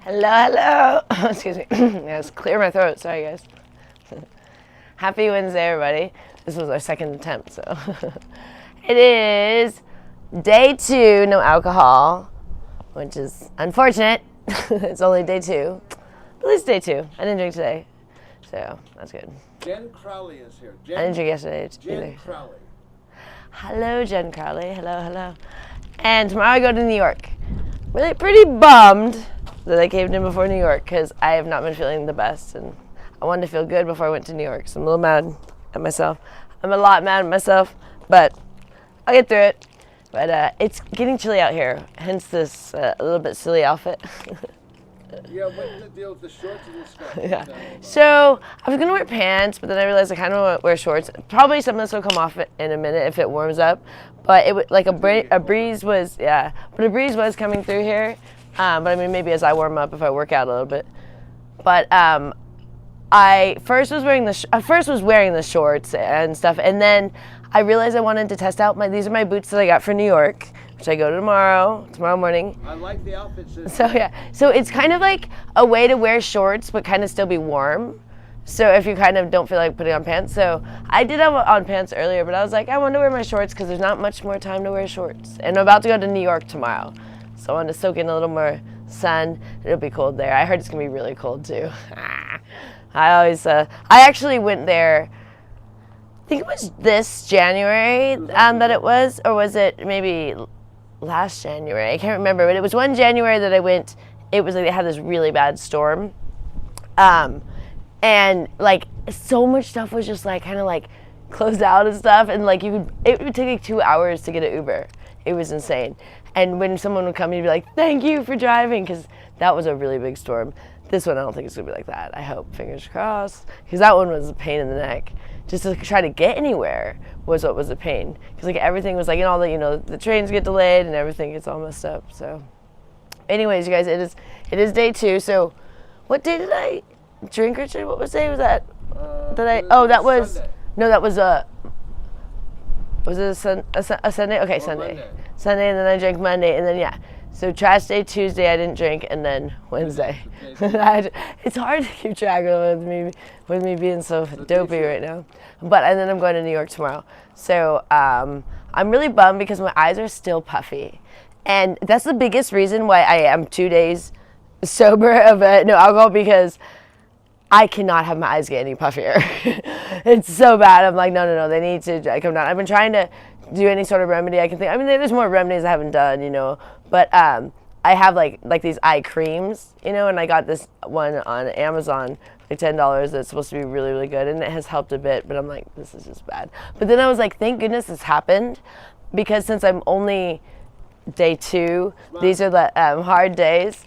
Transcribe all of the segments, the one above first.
Hello, hello. Excuse me. Yes, clear my throat. Sorry, guys. Happy Wednesday, everybody. This was our second attempt, so. It is day 2, no alcohol, which is unfortunate. It's only day 2. At least day 2. I didn't drink today, so that's good. Jen Crowley is here. I didn't drink yesterday Jen either. Crowley. Hello, Jen Crowley. Hello, hello. And tomorrow I go to New York. Really pretty bummed that I caved in before New York because I have not been feeling the best, and I wanted to feel good before I went to New York, so I'm a little mad at myself. I'm a lot mad at myself, but I'll get through it. But it's getting chilly out here, hence this a little bit silly outfit. Yeah, what's the deal with the shorts and the skirt? Yeah. So I was gonna wear pants, but then I realized I kind of want to wear shorts. Probably some of this will come off in a minute if it warms up. But it would like a breeze was but a breeze was coming through here. But I mean maybe as I warm up if I work out a little bit. But I first was wearing the shorts and stuff, and then I realized I wanted to test out these are my boots that I got for New York, which I go to tomorrow morning. I like the outfit. So it's kind of like a way to wear shorts but kind of still be warm. So if you kind of don't feel like putting on pants. So I did have on pants earlier, but I was like, I want to wear my shorts because there's not much more time to wear shorts. And I'm about to go to New York tomorrow. So I want to soak in a little more sun. It'll be cold there. I heard it's going to be really cold too. I actually went there, I think it was this January that it was, or was it maybe last January? I can't remember, but it was one January that I went. It was like they had this really bad storm. And like so much stuff was just like kind of like closed out and stuff, and like it would take like 2 hours to get an Uber. It was insane. And when someone would come, you'd be like, "Thank you for driving," because that was a really big storm. This one I don't think it's gonna be like that. I hope, fingers crossed, because that one was a pain in the neck. Just to try to get anywhere was what was a pain, because like everything was like, and all the the trains get delayed and everything gets all messed up. So, anyways, you guys, it is day 2. So, what day did I drink, Richard? What day was that? That was Sunday. no, that was was it a Sunday? Okay, Sunday. Monday. Sunday, and then I drank Monday, and then so trash day Tuesday I didn't drink, and then Wednesday. It's hard to keep track of with me being so dopey right now. And then I'm going to New York tomorrow. So I'm really bummed because my eyes are still puffy, and that's the biggest reason why I am 2 days sober of no alcohol, because I cannot have my eyes get any puffier. It's so bad. I'm like, no, they need to come down. I've been trying to do any sort of remedy I can think. I mean, there's more remedies I haven't done, but I have like these eye creams, and I got this one on Amazon, like $10. That's supposed to be really, really good, and it has helped a bit. But I'm like, this is just bad. But then I was like, thank goodness this happened, because since I'm only day 2, these are the hard days.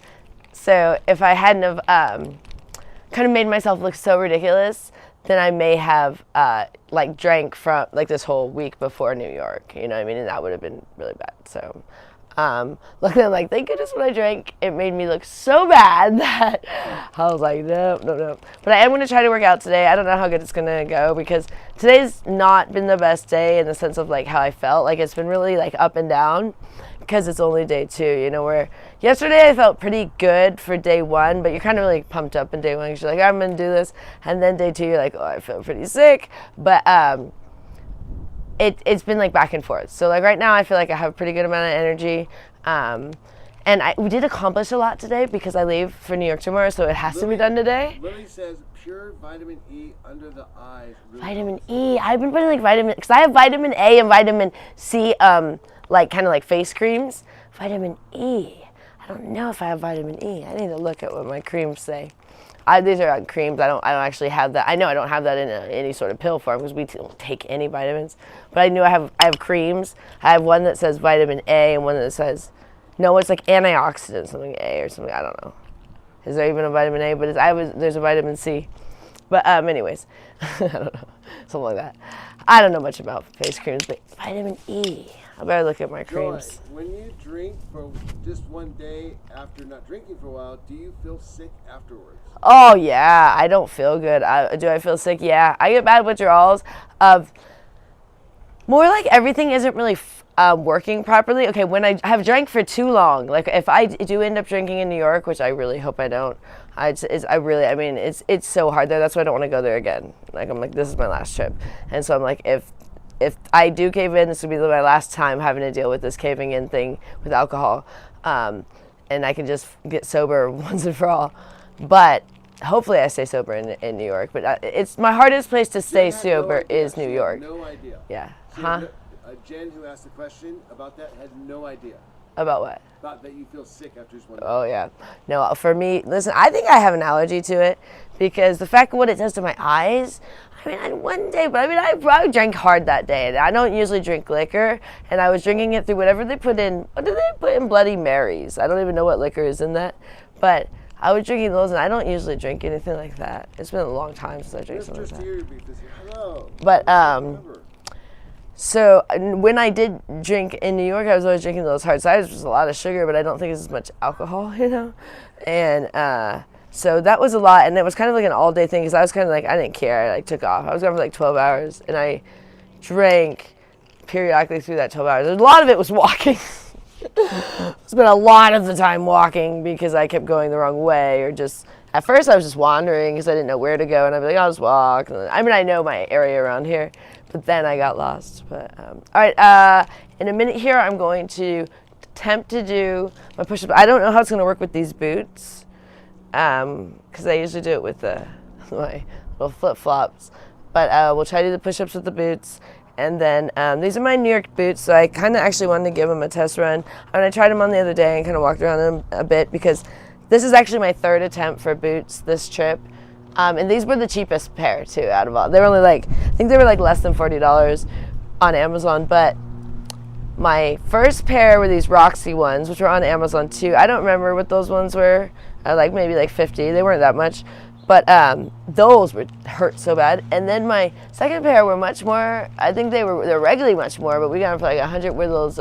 So if I hadn't have kind of made myself look so ridiculous, then I may have drank from like this whole week before New York, you know what I mean? And that would have been really bad. So luckily I'm like, thank goodness when I drank, it made me look so bad that I was like, no. But I am going to try to work out today. I don't know how good it's going to go, because today's not been the best day in the sense of like how I felt. Like it's been really like up and down, because it's only day 2, where yesterday I felt pretty good for day 1, but you're kind of really pumped up in day 1 because you're like, I'm going to do this. And then day 2, you're like, oh, I feel pretty sick. But it's been like back and forth. So like right now I feel like I have a pretty good amount of energy. And we did accomplish a lot today because I leave for New York tomorrow, so it has to be done today. Lily says pure vitamin E under the eyes. Really Vitamin helps. E. I've been putting like vitamin, because I have vitamin A and vitamin C, like kind of like face creams. Vitamin E. I don't know if I have vitamin E. I need to look at what my creams say. These are creams. I don't actually have that. I know I don't have that in any sort of pill form because we don't take any vitamins. But I knew I have creams. I have one that says vitamin A and one that says, no, it's like antioxidant something A or something. I don't know. Is there even a vitamin A? But there's a vitamin C. But anyways, I don't know, something like that. I don't know much about face creams, but vitamin E. I better look at my creams. Joy, when you drink for just one day after not drinking for a while, do you feel sick afterwards? Oh yeah, I don't feel good. Do I feel sick? Yeah, I get bad withdrawals of more like everything isn't really working properly. Okay, when I have drank for too long, like if I do end up drinking in New York, which I really hope I don't, I mean, it's so hard there. That's why I don't want to go there again. Like I'm like, this is my last trip, and so I'm like, if I do cave in, this will be my last time having to deal with this caving in thing with alcohol, and I can just get sober once and for all. But hopefully I stay sober in New York. But it's my hardest place to stay sober is New York. No idea. Yeah. Huh? Jen, who asked the question about that, had no idea. About what? About that you feel sick after just one day. Oh, yeah. No, for me, listen, I think I have an allergy to it because the fact of what it does to my eyes, I mean, I had one day, but I mean, I probably drank hard that day. And I don't usually drink liquor, and I was drinking it through whatever they put in. What do they put in Bloody Marys? I don't even know what liquor is in that. But I was drinking those, and I don't usually drink anything like that. It's been a long time since I drank something like that. Hello. But, so when I did drink in New York, I was always drinking those hard ciders, which was a lot of sugar, but I don't think it's as much alcohol, you know? And so that was a lot, and it was kind of like an all-day thing, because I was kind of like, I didn't care. I like took off. I was gone for like 12 hours, and I drank periodically through that 12 hours. A lot of it was walking. Spent a lot of the time walking because I kept going the wrong way, or just, at first I was just wandering because I didn't know where to go, and I'd be like, I'll just walk. I mean, I know my area around here, but then I got lost. But all right, in a minute here, I'm going to attempt to do my push-ups. I don't know how it's going to work with these boots, because I usually do it with my little flip-flops. But we'll try to do the push-ups with the boots. And then these are my New York boots, so I kind of actually wanted to give them a test run. And I tried them on the other day and kind of walked around them a bit, because this is actually my third attempt for boots this trip. And these were the cheapest pair, too, out of all. They were only like, I think they were like less than $40 on Amazon. But my first pair were these Roxy ones, which were on Amazon, too. I don't remember what those ones were, like maybe like 50. They weren't that much. But those would hurt so bad. And then my second pair were much more, I think they're regularly much more, but we got them for like 100 with those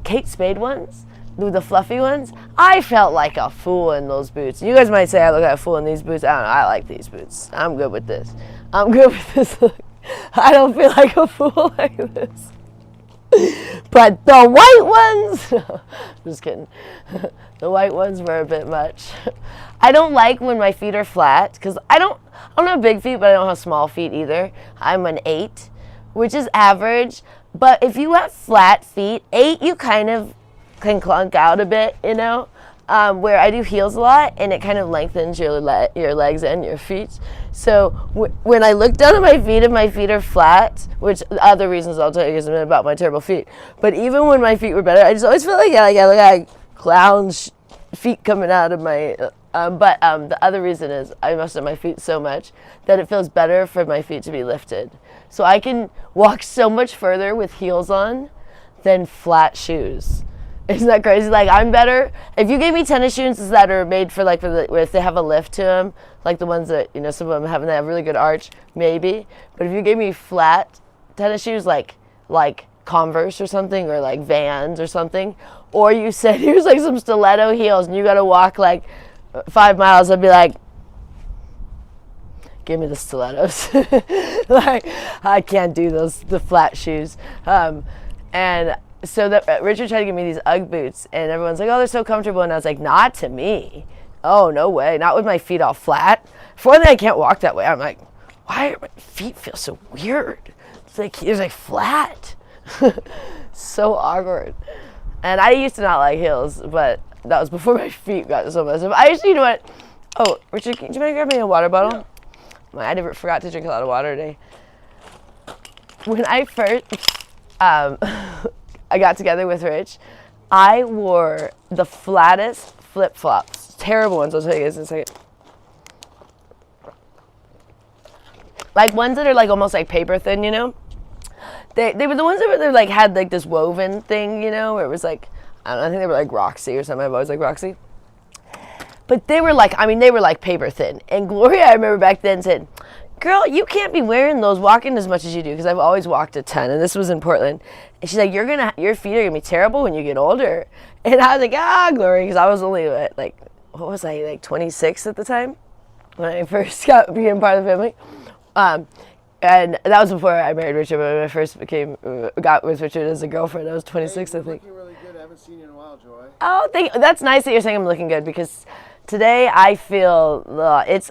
Kate Spade ones, the fluffy ones. I felt like a fool in those boots. You guys might say I look like a fool in these boots. I don't know, I like these boots. I'm good with this. I'm good with this look. I don't feel like a fool like this. But the white ones, just kidding. The white ones were a bit much. I don't like when my feet are flat, because I don't have big feet, but I don't have small feet either. I'm an 8, which is average. But if you have flat feet, 8, you kind of can clunk out a bit, you know? Where I do heels a lot, and it kind of lengthens your legs and your feet. So when I look down at my feet and my feet are flat, which other reasons I'll tell you in a minute about my terrible feet, but even when my feet were better, I just always feel like I look like clown's feet coming out of my. But the other reason is I messed up my feet so much that it feels better for my feet to be lifted. So I can walk so much further with heels on than flat shoes. Isn't that crazy? Like, I'm better. If you gave me tennis shoes that are made for if they have a lift to them, like the ones that, you know, some of them have, they have really good arch, maybe. But if you gave me flat tennis shoes like Converse or something, or like Vans or something, or you said here's like some stiletto heels and you got to walk like 5 miles, I'd be like, give me the stilettos. Like, I can't do the flat shoes. And so that Richard tried to give me these Ugg boots, and everyone's like, oh, they're so comfortable. And I was like, not to me. Oh, no way. Not with my feet all flat. For one thing, I can't walk that way. I'm like, why do my feet feel so weird? It's like flat. So awkward. And I used to not like heels, but that was before my feet got so messed up. I used to, you know what? Oh, Richard, do you mind grabbing me a water bottle? Yeah. I forgot to drink a lot of water today. When I first I got together with Rich, I wore the flattest flip-flops. Terrible ones, I'll tell you guys in a second. Like ones that are like almost like paper thin, you know? They were the ones that were like had like this woven thing, you know, where it was like, I don't know, I think they were like Roxy or something. I've always liked Roxy. But they were like paper thin. And Gloria, I remember back then said, girl, you can't be wearing those walking as much as you do, because I've always walked a ton, and this was in Portland. And she's like, your feet are gonna be terrible when you get older. And I was like, Gloria, because I was only like 26 at the time when I first got being part of the family. And that was before I married Richard, but when I first got with Richard as a girlfriend, I was 26, Hey, I you're think. looking really good. I haven't seen you in a while, Joy. Oh, that's nice that you're saying I'm looking good, because today I feel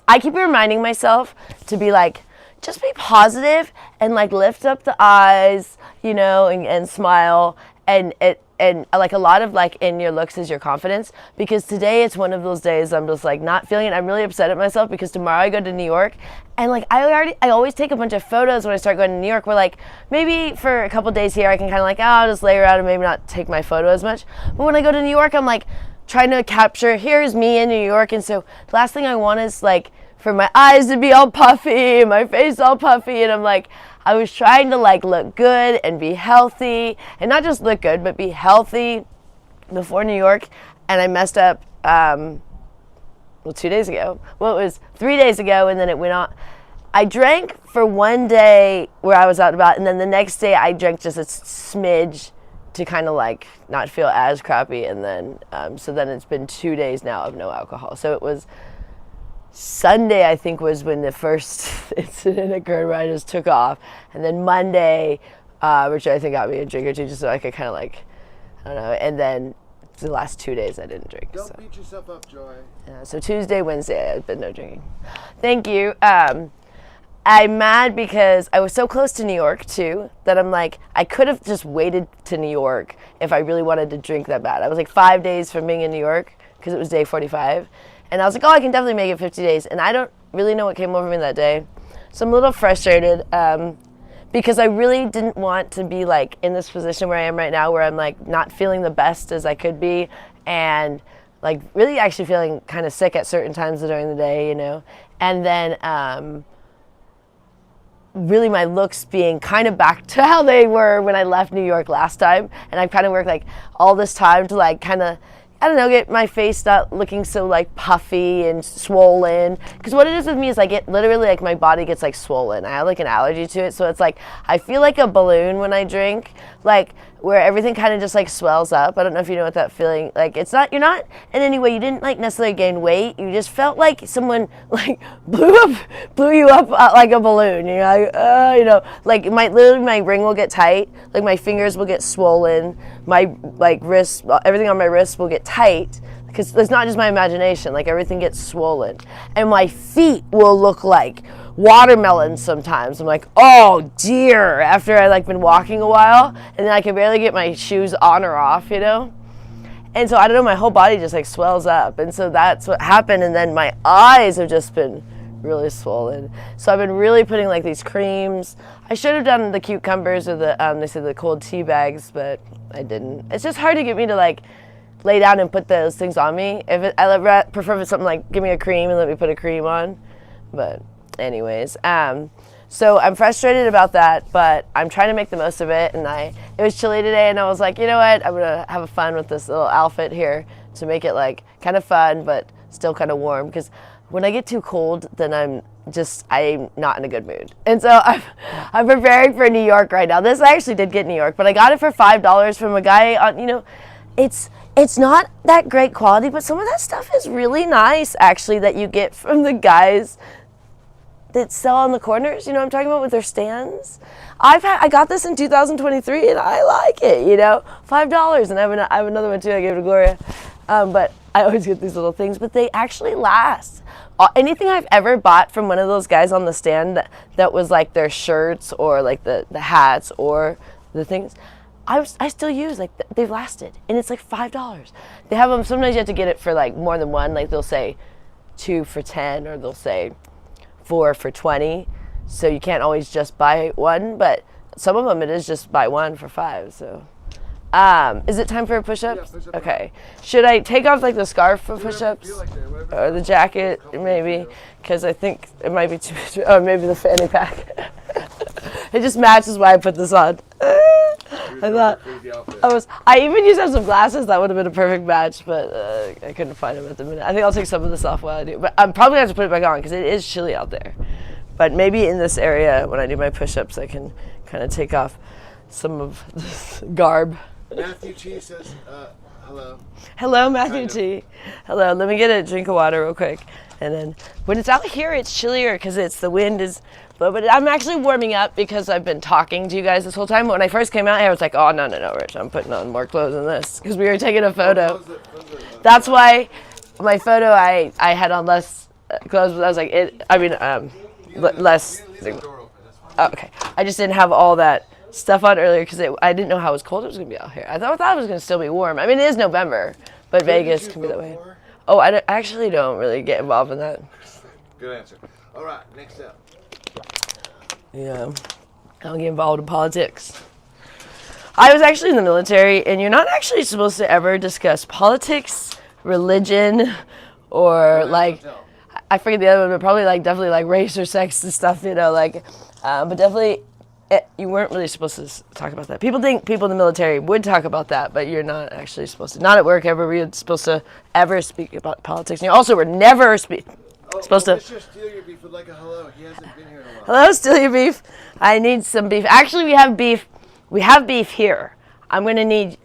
I keep reminding myself to be like, just be positive and like lift up the eyes, you know, and smile, and like a lot of like in your looks is your confidence, because today it's one of those days I'm just like not feeling it. I'm really upset at myself because tomorrow I go to New York, and like I always take a bunch of photos when I start going to New York, where like maybe for a couple days here I can kind of like, oh, I'll just lay around and maybe not take my photo as much, but when I go to New York I'm like trying to capture, here's me in New York. And so the last thing I want is like for my eyes to be all puffy and my face all puffy, and I'm like, I was trying to like look good and be healthy, and not just look good but be healthy before New York, and I messed up 2 days ago. Well, it was 3 days ago, and then it went on. I drank for one day where I was out and about, and then the next day I drank just a smidge to kind of like not feel as crappy, and then so then it's been 2 days now of no alcohol. So it was Sunday, I think, was when the first incident occurred where I just took off, and then Monday, Richard I think got me a drink or two just so I could kind of like, I don't know, and then the last 2 days I didn't drink. Don't beat yourself up, Joy. Yeah, so Tuesday, Wednesday I've been no drinking. Thank you. I'm mad because I was so close to New York too that I'm like, I could have just waited to New York if I really wanted to drink that bad. I was like 5 days from being in New York because it was day 45. And I was like, oh, I can definitely make it 50 days. And I don't really know what came over me that day. So I'm a little frustrated because I really didn't want to be like in this position where I am right now, where I'm like not feeling the best as I could be, and like really actually feeling kind of sick at certain times during the day, you know. And then really my looks being kind of back to how they were when I left New York last time. And I've kind of worked like all this time to like kind of, I don't know, get my face not looking so like puffy and swollen. Because what it is with me is like it literally like my body gets like swollen. I have like an allergy to it, so it's like I feel like a balloon when I drink, like where everything kind of just like swells up. I don't know if you know what that feeling, like it's not, you're not in any way, you didn't like necessarily gain weight, you just felt like someone like blew you up like a balloon, you know, like, you know, like literally my ring will get tight, like my fingers will get swollen, my like wrists, everything on my wrists will get tight, because it's not just my imagination, like everything gets swollen, and my feet will look like watermelons sometimes. I'm like, oh dear, after I like been walking a while, and then I can barely get my shoes on or off, you know. And so I don't know, my whole body just like swells up, and so that's what happened. And then my eyes have just been really swollen, so I've been really putting like these creams. I should have done the cucumbers or the they said the cold tea bags, but I didn't. It's just hard to get me to like lay down and put those things on me. I prefer if it's something like give me a cream and let me put a cream on. But anyways, so I'm frustrated about that, but I'm trying to make the most of it. And it was chilly today, and I was like, you know what, I'm gonna have fun with this little outfit here to make it like kind of fun but still kind of warm, because when I get too cold, then I'm not in a good mood. And so I'm preparing for New York right now. This I actually did get New York, but I got it for $5 from a guy on, you know, it's not that great quality, but some of that stuff is really nice actually that you get from the guys that sell on the corners, you know what I'm talking about, with their stands. I got this in 2023 and I like it, you know, $5, and I have another one too. I gave it to Gloria, but I always get these little things, but they actually last. Anything I've ever bought from one of those guys on the stand that was like their shirts or like the hats or the things, I still use, like they've lasted, and it's like $5. They have them, sometimes you have to get it for like more than one, like they'll say 2 for $10 or they'll say 4 for $20, so you can't always just buy one, but some of them it is just buy one for $5. So is it time for a push-up? Yeah, push-up. Okay, should I take off like the scarf for push-ups Like or the jacket maybe, because I think it might be too much, or maybe the fanny pack. It just matches why I put this on. I thought I even used to have some glasses that would have been a perfect match, but I couldn't find them at the minute. I think I'll take some of this off while I do, but I'm probably gonna have to put it back on because it is chilly out there. But maybe in this area when I do my push-ups, I can kind of take off some of this garb. Matthew T says, hello. Hello, Matthew T. Hello. Let me get a drink of water real quick. And then when it's out here, it's chillier because the wind is. But I'm actually warming up because I've been talking to you guys this whole time. When I first came out here, I was like, oh, no, Rich, I'm putting on more clothes than this because we were taking a photo. That's why my photo, I had on less clothes, but I was like, less. Oh, okay. I just didn't have all that stuff on earlier because I didn't know how cold it was going to be out here. I thought it was going to still be warm. I mean, it is November, but Vegas can be that way. Oh, I actually don't really get involved in that. Good answer. All right, next up. Yeah, I don't get involved in politics. I was actually in the military, and you're not actually supposed to ever discuss politics, religion, or like, I forget the other one, but probably like definitely like race or sex and stuff, you know, like, but definitely you weren't really supposed to talk about that. People think people in the military would talk about that, but you're not actually supposed to. Not at work ever. We're supposed to ever speak about politics. And you also were never supposed to. Mr. Steal Your Beef would like a hello. He hasn't been here in a while. Hello, Steal Your Beef. I need some beef. Actually, we have beef. We have beef here. I'm gonna need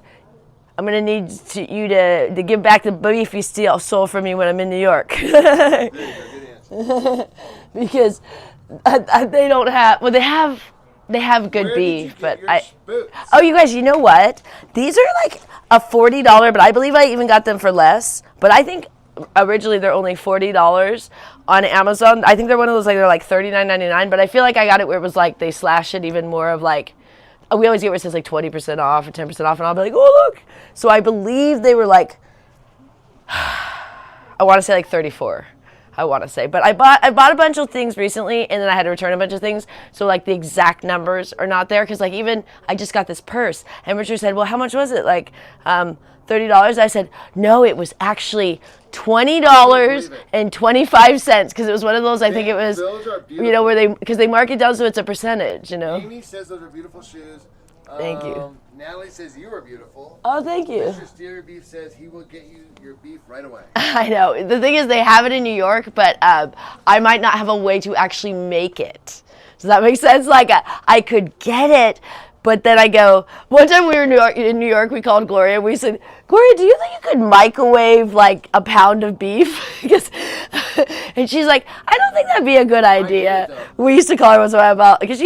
you to give back the beef you stole from me when I'm in New York. There you go. Good answer. Because they don't have. Well, they have good Where beef, did you but get your boots? Oh, you guys, you know what? These are like a $40, but I believe I even got them for less. But I think originally they're only $40 on Amazon. I think they're one of those, like, they're like $39.99, but I feel like I got it where it was like they slash it even more of like, we always get where it says like 20% off or 10% off, and I'll be like, oh, look. So I believe they were like, I want to say like 34. I want to say, but I bought a bunch of things recently, and then I had to return a bunch of things. So like the exact numbers are not there, because like even I just got this purse, and Richard said, "Well, how much was it?" Like $30. I said, "No, it was actually $20.25, because it was one of those. I think it was, you know, where because they mark it down so it's a percentage, you know." Amy says those are beautiful shoes. Thank you. Natalie says you are beautiful. Oh, thank you. Mr. Steal Your Beef says he will get you your beef right away. I know. The thing is, they have it in New York, but I might not have a way to actually make it. Does that make sense? Like, I could get it, but then I go, one time we were in New York, we called Gloria, and we said, "Gloria, do you think you could microwave like a pound of beef?" And she's like, "I don't think that'd be a good idea." We used to call her once in a while about, because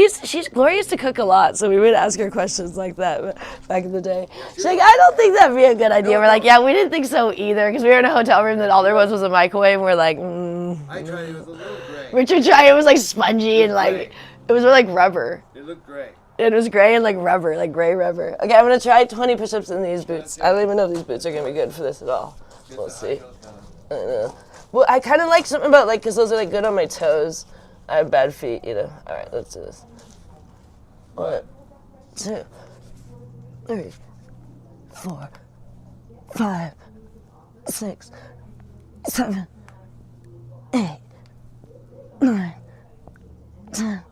Gloria used to cook a lot, so we would ask her questions like that back in the day. She's like, "I don't think that'd be a good idea." We're like, "Yeah, we didn't think so either," because we were in a hotel room that all there was a microwave, and we're like, I tried it, it was a little gray. Richard tried it, was like spongy and like, it was like rubber. It looked gray. It was gray and like rubber, like gray rubber. Okay, I'm gonna try 20 push-ups in these boots. I don't even know if these boots are gonna be good for this at all. We'll see. I don't know. Well, I kind of like something about, like, because those are like good on my toes. I have bad feet, you know. All right, let's do this. 1, 2, 3, 4, 5, 6, 7, 8, 9, 10,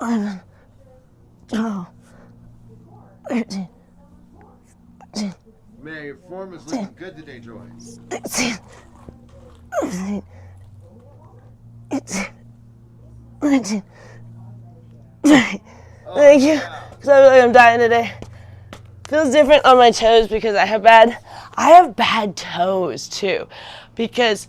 11, 12, 13, 14, Man, your form is looking good today, Joy. 16, 17, 18, 19, 20. Thank you. Because I feel like I'm dying today. Feels different on my toes because I have bad toes too. Because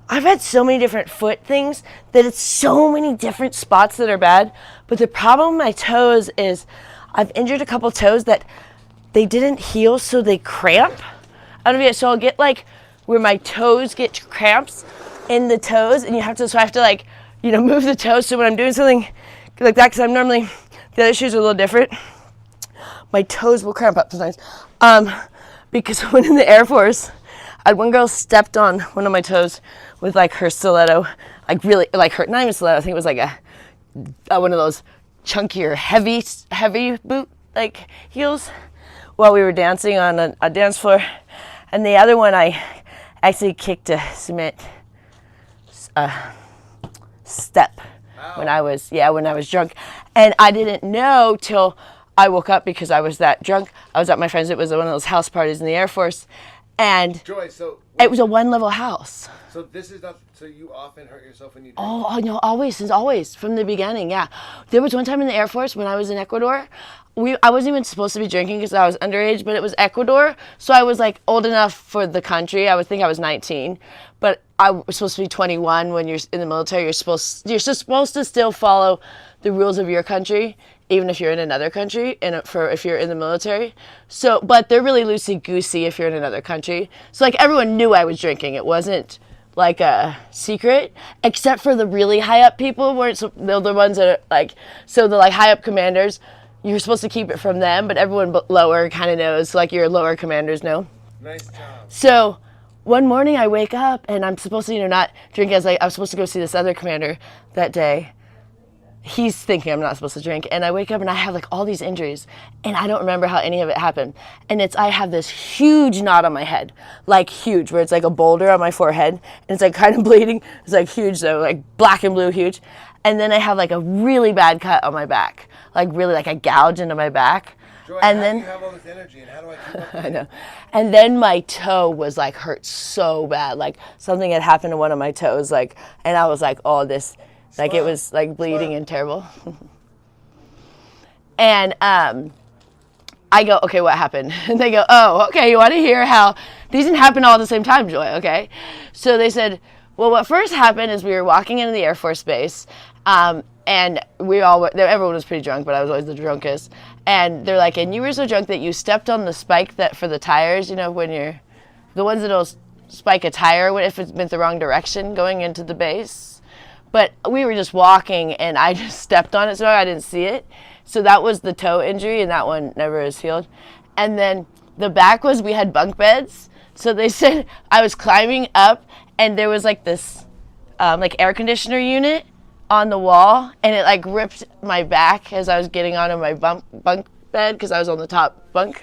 I've had so many different foot things that it's so many different spots that are bad. But the problem with my toes is I've injured a couple toes that they didn't heal, so they cramp. I don't know, so I'll get like where my toes get cramps in the toes, and so I have to like, you know, move the toes. So when I'm doing something like that, because I'm normally, the other shoes are a little different, my toes will cramp up sometimes. Because when in the Air Force, one girl stepped on one of my toes with like her stiletto, like really, like her, not even stiletto, I think it was like one of those chunkier, heavy boot like heels, while we were dancing on a dance floor. And the other one, I actually kicked a cement step when I was drunk. And I didn't know till I woke up, because I was that drunk. I was at my friend's, it was one of those house parties in the Air Force. And Joy, so it was a 1-level house. so this is not. So you often hurt yourself when you drink. Oh, no, always, since always, from the beginning, yeah. There was one time in the Air Force when I was in Ecuador, I wasn't even supposed to be drinking because I was underage, but it was Ecuador, so I was like old enough for the country. I would think I was 19, but I was supposed to be 21 when you're in the military. You're supposed to still follow the rules of your country, even if you're in another country, if you're in the military. So, but they're really loosey-goosey if you're in another country. So like everyone knew I was drinking. It wasn't like a secret, except for the really high up people weren't. They're the ones that are like, so the like high up commanders, you're supposed to keep it from them, but everyone lower kind of knows, like your lower commanders know. Nice job. So one morning I wake up and I'm supposed to, not drink as I was supposed to go see this other commander that day. He's thinking I'm not supposed to drink, and I wake up and I have like all these injuries, and I don't remember how any of it happened. And I have this huge knot on my head, like huge, where it's like a boulder on my forehead, and it's like kind of bleeding. It's like huge though, like black and blue, huge. And then I have like a really bad cut on my back, like really like a gouge into my back. Joy, And how then do you have all this energy, and how do I keep up? I know. And then my toe was like hurt so bad, like something had happened to one of my toes, like, and I was like, oh, this. Like it was like bleeding and terrible. And I go, okay, what happened? And they go, oh, okay, you want to hear how these didn't happen all at the same time, Joy, okay? So they said, well, what first happened is we were walking into the Air Force Base, and everyone was pretty drunk, but I was always the drunkest. And they're like, and you were so drunk that you stepped on the spike that for the tires, when you're the ones that'll spike a tire if it's been the wrong direction going into the base. But we were just walking, and I just stepped on it, so I didn't see it. So that was the toe injury, and that one never is healed. And then the back was we had bunk beds. So they said I was climbing up, and there was like this like air conditioner unit on the wall, and it like ripped my back as I was getting onto my bunk bed because I was on the top bunk.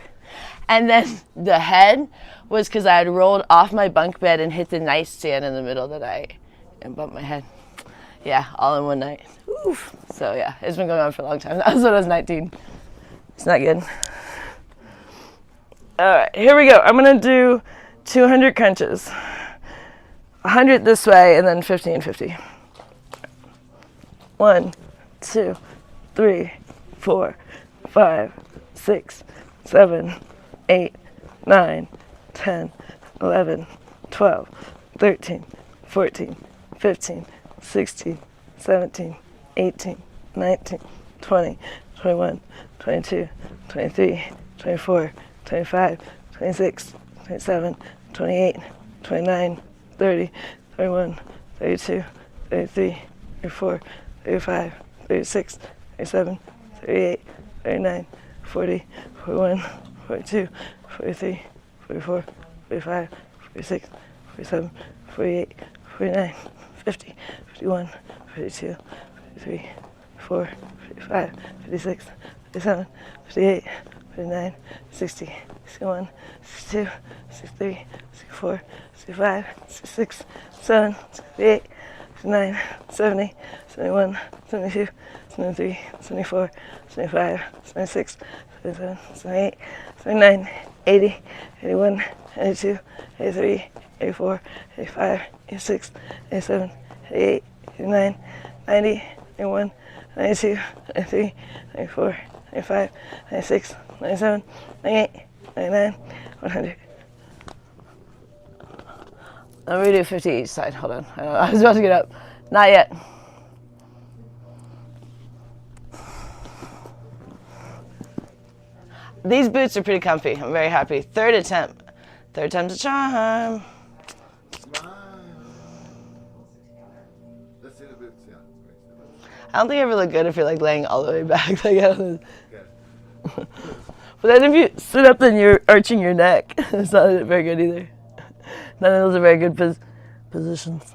And then the head was because I had rolled off my bunk bed and hit the nightstand in the middle of the night and bumped my head. Yeah, all in one night. Oof. So yeah, it's been going on for a long time. That was when I was 19. It's not good. All right, here we go. I'm gonna do 200 crunches. 100 this way and then 50 and 50. 1, 2, 3, 4, 5, 6, 7, 8, 9, 10, 11, 12, 13, 14, 15, 16, 17, 18, 19, 20, 21, 22, 23, 24, 25, 26, 27, 28, 29, 30, 31, 32, 33, 34, 35, 36, 37, 38, 39, 40, 41, 42, 43, 44, 45, 46, 47, 48, 49, 50, 51, 52, 53, 54, 55, 56, 57, 58, 59, 60, 61, 62, 63, 64, 65, 66, 67, 68, 69, 70, 71, 72, 73, 74, 75, 76, 77, 78, 79, 80, 81, 82, 83, 84, 85, 86, 87, 88, 89, 90, 91, 92, 93, 94, 95, 96, 97, 98, 99, 100. Let me do 50 each side. Hold on. I was about to get up. Not yet. These boots are pretty comfy. I'm very happy. Third attempt. Third time's a charm. Let's see the boots, yeah. I don't think I ever look good if you're like laying all the way back. Like, I don't know. But then if you sit up, then you're arching your neck. It's not very good either. None of those are very good positions.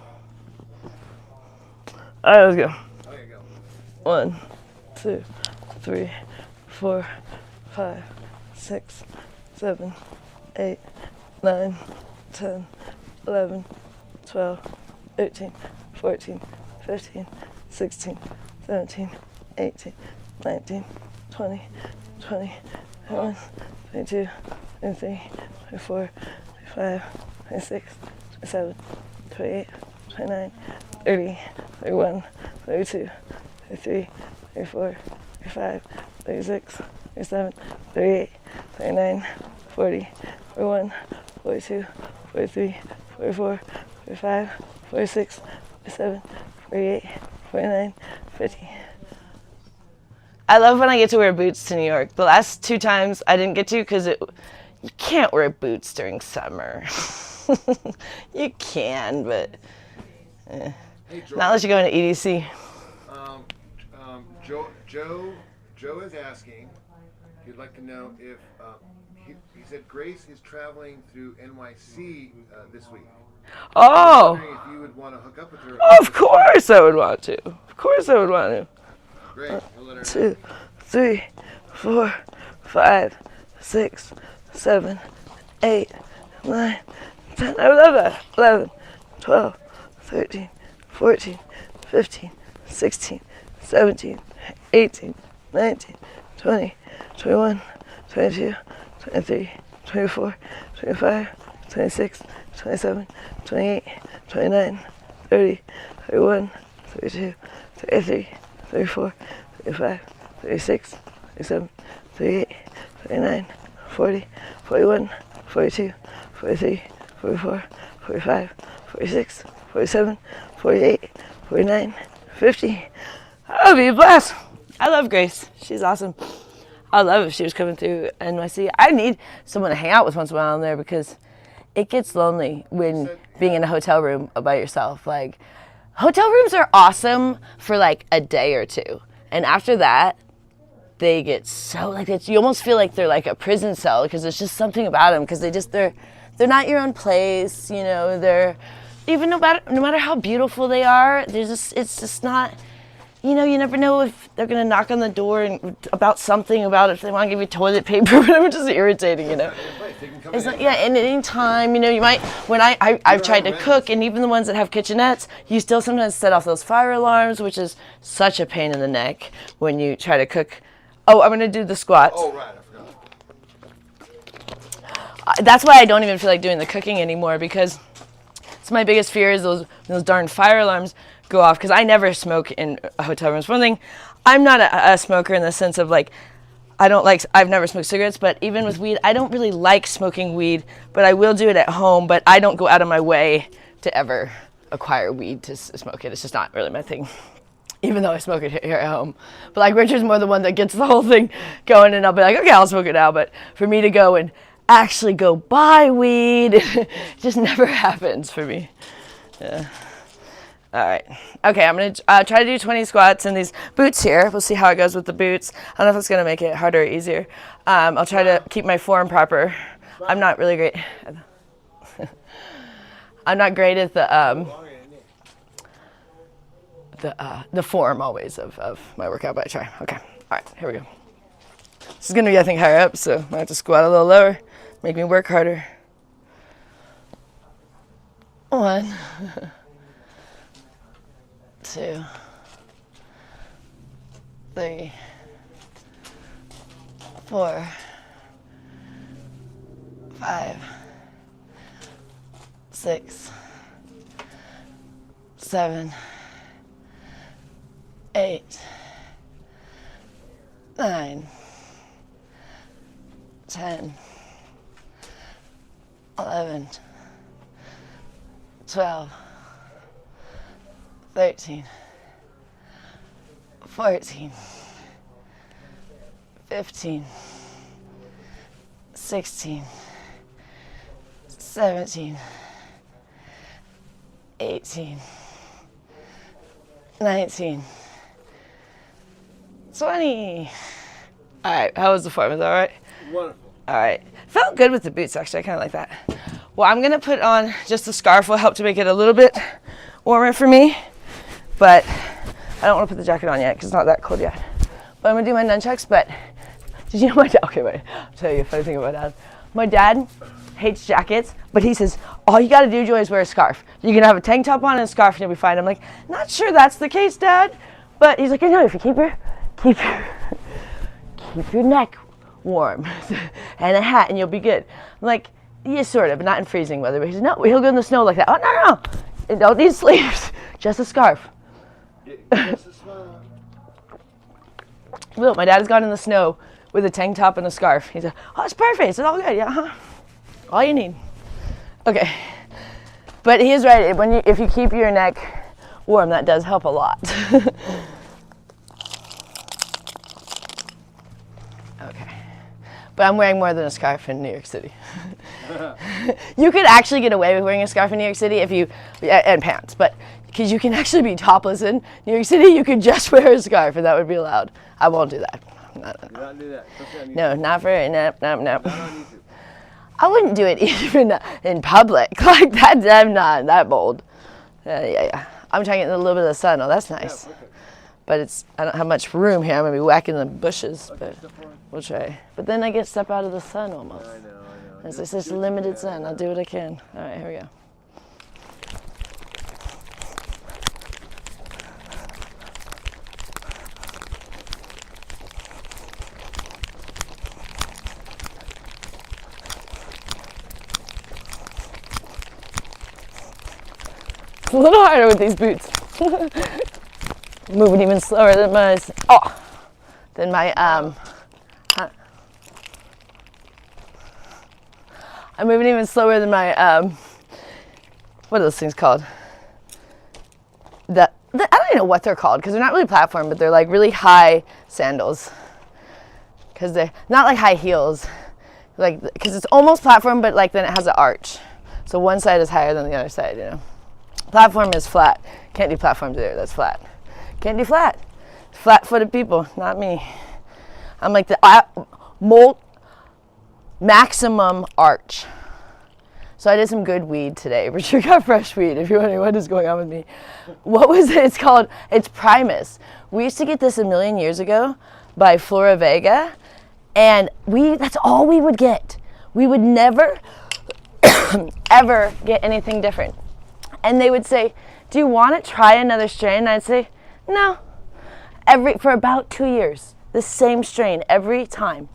All right, let's go. Okay, go. 1, 2, 3, 4, 5, 6, 7, 8, 9, 10, 11, 12, 13, 14, 15, 16, 17, 18, 19, 20, 21, 22, 23, 24, 25, 25, 26, 27, 28, 29, 30, 31, 32, 33, 34, 35, 36, 37, 38, 39, 40, 41, 42, 43, 44, 45, 46, 47, 48, 49, 50. I love when I get to wear boots to New York. The last 2 times I didn't get to because you can't wear boots during summer. You can, but Hey, not unless you're going to EDC. Joe is asking. He'd like to know if he said Grace is traveling through NYC this week. Oh, Wondering if you would want to hook up with her. of course I would want to. Of course I would want to. Great. I'll let her know. 2, 3, 4, 5, 6, 7, 8, 9, 10. I love that. 11, 12, 13, 14, 15, 16, 17, 18, 19, 20, 21, 22, 23, 24, 25, 26, 27, 28, 29, 30, 31, 32, 33, 34, 35, 36, 37, 38, 39, 40, 41, 42, 43, 44, 45, 46, 47, 48, 49, 50. That would be a blast. I love Grace. She's awesome. I'd love if she was coming through NYC. I need someone to hang out with once in a while in there because it gets lonely when being in a hotel room by yourself. Like, hotel rooms are awesome for like a day or two. And after that, they get so like you almost feel like they're like a prison cell because there's just something about them because they're not your own place, you know. They're even no matter how beautiful they are, it's just not, you know. You never know if they're gonna knock on the door and about something about if they want to give you toilet paper or whatever. It's just irritating, you know. It's like, yeah, and at any time, you know, you might, when I've tried to cook, and even the ones that have kitchenettes, you still sometimes set off those fire alarms, which is such a pain in the neck when you try to cook. Oh, I'm gonna do the squats. Oh, right, I forgot. That's why I don't even feel like doing the cooking anymore because it's my biggest fear is those darn fire alarms go off because I never smoke in hotel rooms. For one thing, I'm not a smoker in the sense of like, I've never smoked cigarettes, but even with weed, I don't really like smoking weed, but I will do it at home, but I don't go out of my way to ever acquire weed to smoke it. It's just not really my thing, even though I smoke it here at home. But like Richard's more the one that gets the whole thing going, and I'll be like, okay, I'll smoke it now, but for me to go and actually go buy weed, it just never happens for me. Yeah. All right. Okay, I'm going to try to do 20 squats in these boots here. We'll see how it goes with the boots. I don't know if it's going to make it harder or easier. I'll try to keep my form proper. I'm not really great. I'm not great at the form always of my workout, but I try. Okay. All right, here we go. This is going to be, I think, higher up, so I might have to squat a little lower, make me work harder. 1, 2, 3, 4, 5, 6, 7, 8, 9, 10, 11, 12, 13, 14, 15, 16, 17, 18, 19, 20. All right, how was the form? Is that all right? Wonderful. All right. Felt good with the boots, actually. I kind of like that. Well, I'm going to put on just the scarf. Will help to make it a little bit warmer for me. But I don't want to put the jacket on yet because it's not that cold yet. But I'm going to do my nunchucks. But did you know my dad? Okay, wait. I'll tell you a funny thing about dad. My dad hates jackets, but he says, all you got to do, Joy, is wear a scarf. You can have a tank top on and a scarf and you'll be fine. I'm like, not sure that's the case, Dad. But he's like, you know, if you keep your neck warm and a hat and you'll be good. I'm like, Yeah, sort of, but not in freezing weather. But he said, no, he'll go in the snow like that. Oh, no. It don't need sleeves, just a scarf. Look, my dad has gone in the snow with a tank top and a scarf. He said, oh, it's perfect. It's all good. Yeah, all you need. Okay. But he is right. If you keep your neck warm, that does help a lot. Okay. But I'm wearing more than a scarf in New York City. You could actually get away with wearing a scarf in New York City and pants, but because you can actually be topless in New York City, you could just wear a scarf and that would be allowed. I won't do that. No. Not do that. No, not for no. I wouldn't do it even in public like that. I'm not that bold. Yeah. I'm trying to get a little bit of the sun. Oh, that's nice. Yeah, but I don't have much room here. I'm gonna be whacking the bushes, but we'll try. But then I get to step out of the sun almost. I know. It's just limited sun. I'll do what I can. All right, here we go. It's a little harder with these boots. Moving even slower than I'm moving even slower than my, what are those things called? I don't even know what they're called because they're not really platform, but they're like really high sandals. Because they're not like high heels, because it's almost platform, but like then it has an arch. So one side is higher than the other side, you know. Platform is flat. Can't do platforms either, that's flat. Can't do flat. Flat-footed people, not me. I'm like the maximum arch. So I did some good weed today. Richard got fresh weed, if you're wondering what is going on with me. What was it? It's called, it's Primus. We used to get this a million years ago by Flora Vega, and that's all we would get. We would never, ever get anything different. And they would say, do you want to try another strain? And I'd say, no. For about 2 years, the same strain every time.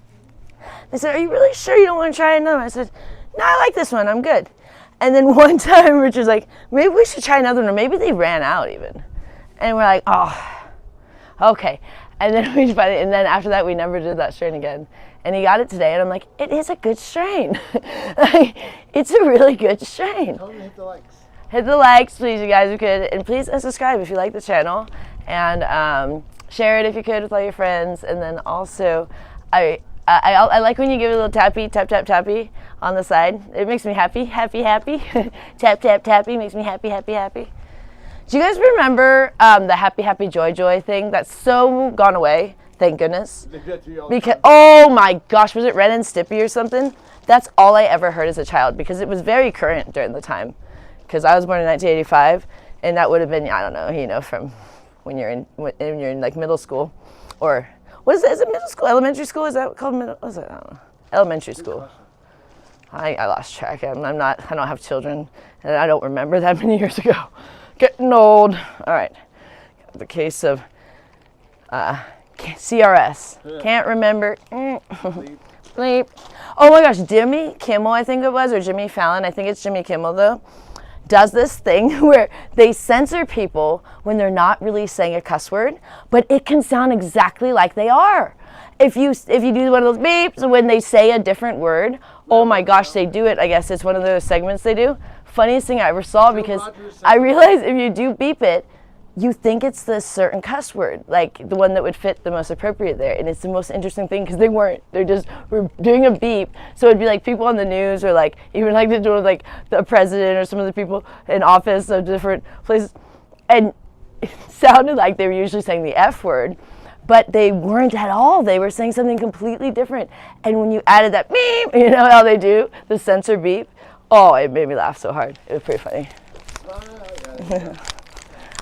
They said, are you really sure you don't want to try another one? I said, no, I like this one, I'm good. And then one time Richard's like, maybe we should try another one, or maybe they ran out even. And we're like, oh, okay. And then after that, we never did that strain again. And he got it today, and I'm like, it is a good strain. It's a really good strain. Tell them to hit the likes. Hit the likes, please, you guys, if you could. And please subscribe if you like the channel. And share it if you could with all your friends. And then also, I like when you give it a little tappy, tap, tap, tappy on the side. It makes me happy, happy, happy. Tap, tap, tappy makes me happy, happy, happy. Do you guys remember the happy, happy, joy, joy thing? That's so gone away, thank goodness. Because, oh my gosh, was it Ren and Stimpy or something? That's all I ever heard as a child because it was very current during the time. Because I was born in 1985, and that would have been, I don't know, you know, from when you're in like middle school, or what is it? Is it middle school? Elementary school? Is that called middle? What is it? I don't know. Elementary school. I lost track. I don't have children, and I don't remember that many years ago. Getting old. All right. The case of CRS. Can't remember. Bleep. Oh my gosh, Jimmy Kimmel, I think it was, or Jimmy Fallon. I think it's Jimmy Kimmel though. Does this thing where they censor people when they're not really saying a cuss word, but it can sound exactly like they are. If you do one of those beeps when they say a different word, oh my gosh, they do it. I guess it's one of those segments they do. Funniest thing I ever saw, because I realized if you do beep it, you think it's the certain cuss word, like the one that would fit the most appropriate there. And it's the most interesting thing because they weren't. They're just were doing a beep. So it'd be like people on the news, or like even like they're doing like the president or some of the people in office of different places. And it sounded like they were usually saying the F word, but they weren't at all. They were saying something completely different. And when you added that beep, you know how they do, the censor beep? Oh, it made me laugh so hard. It was pretty funny.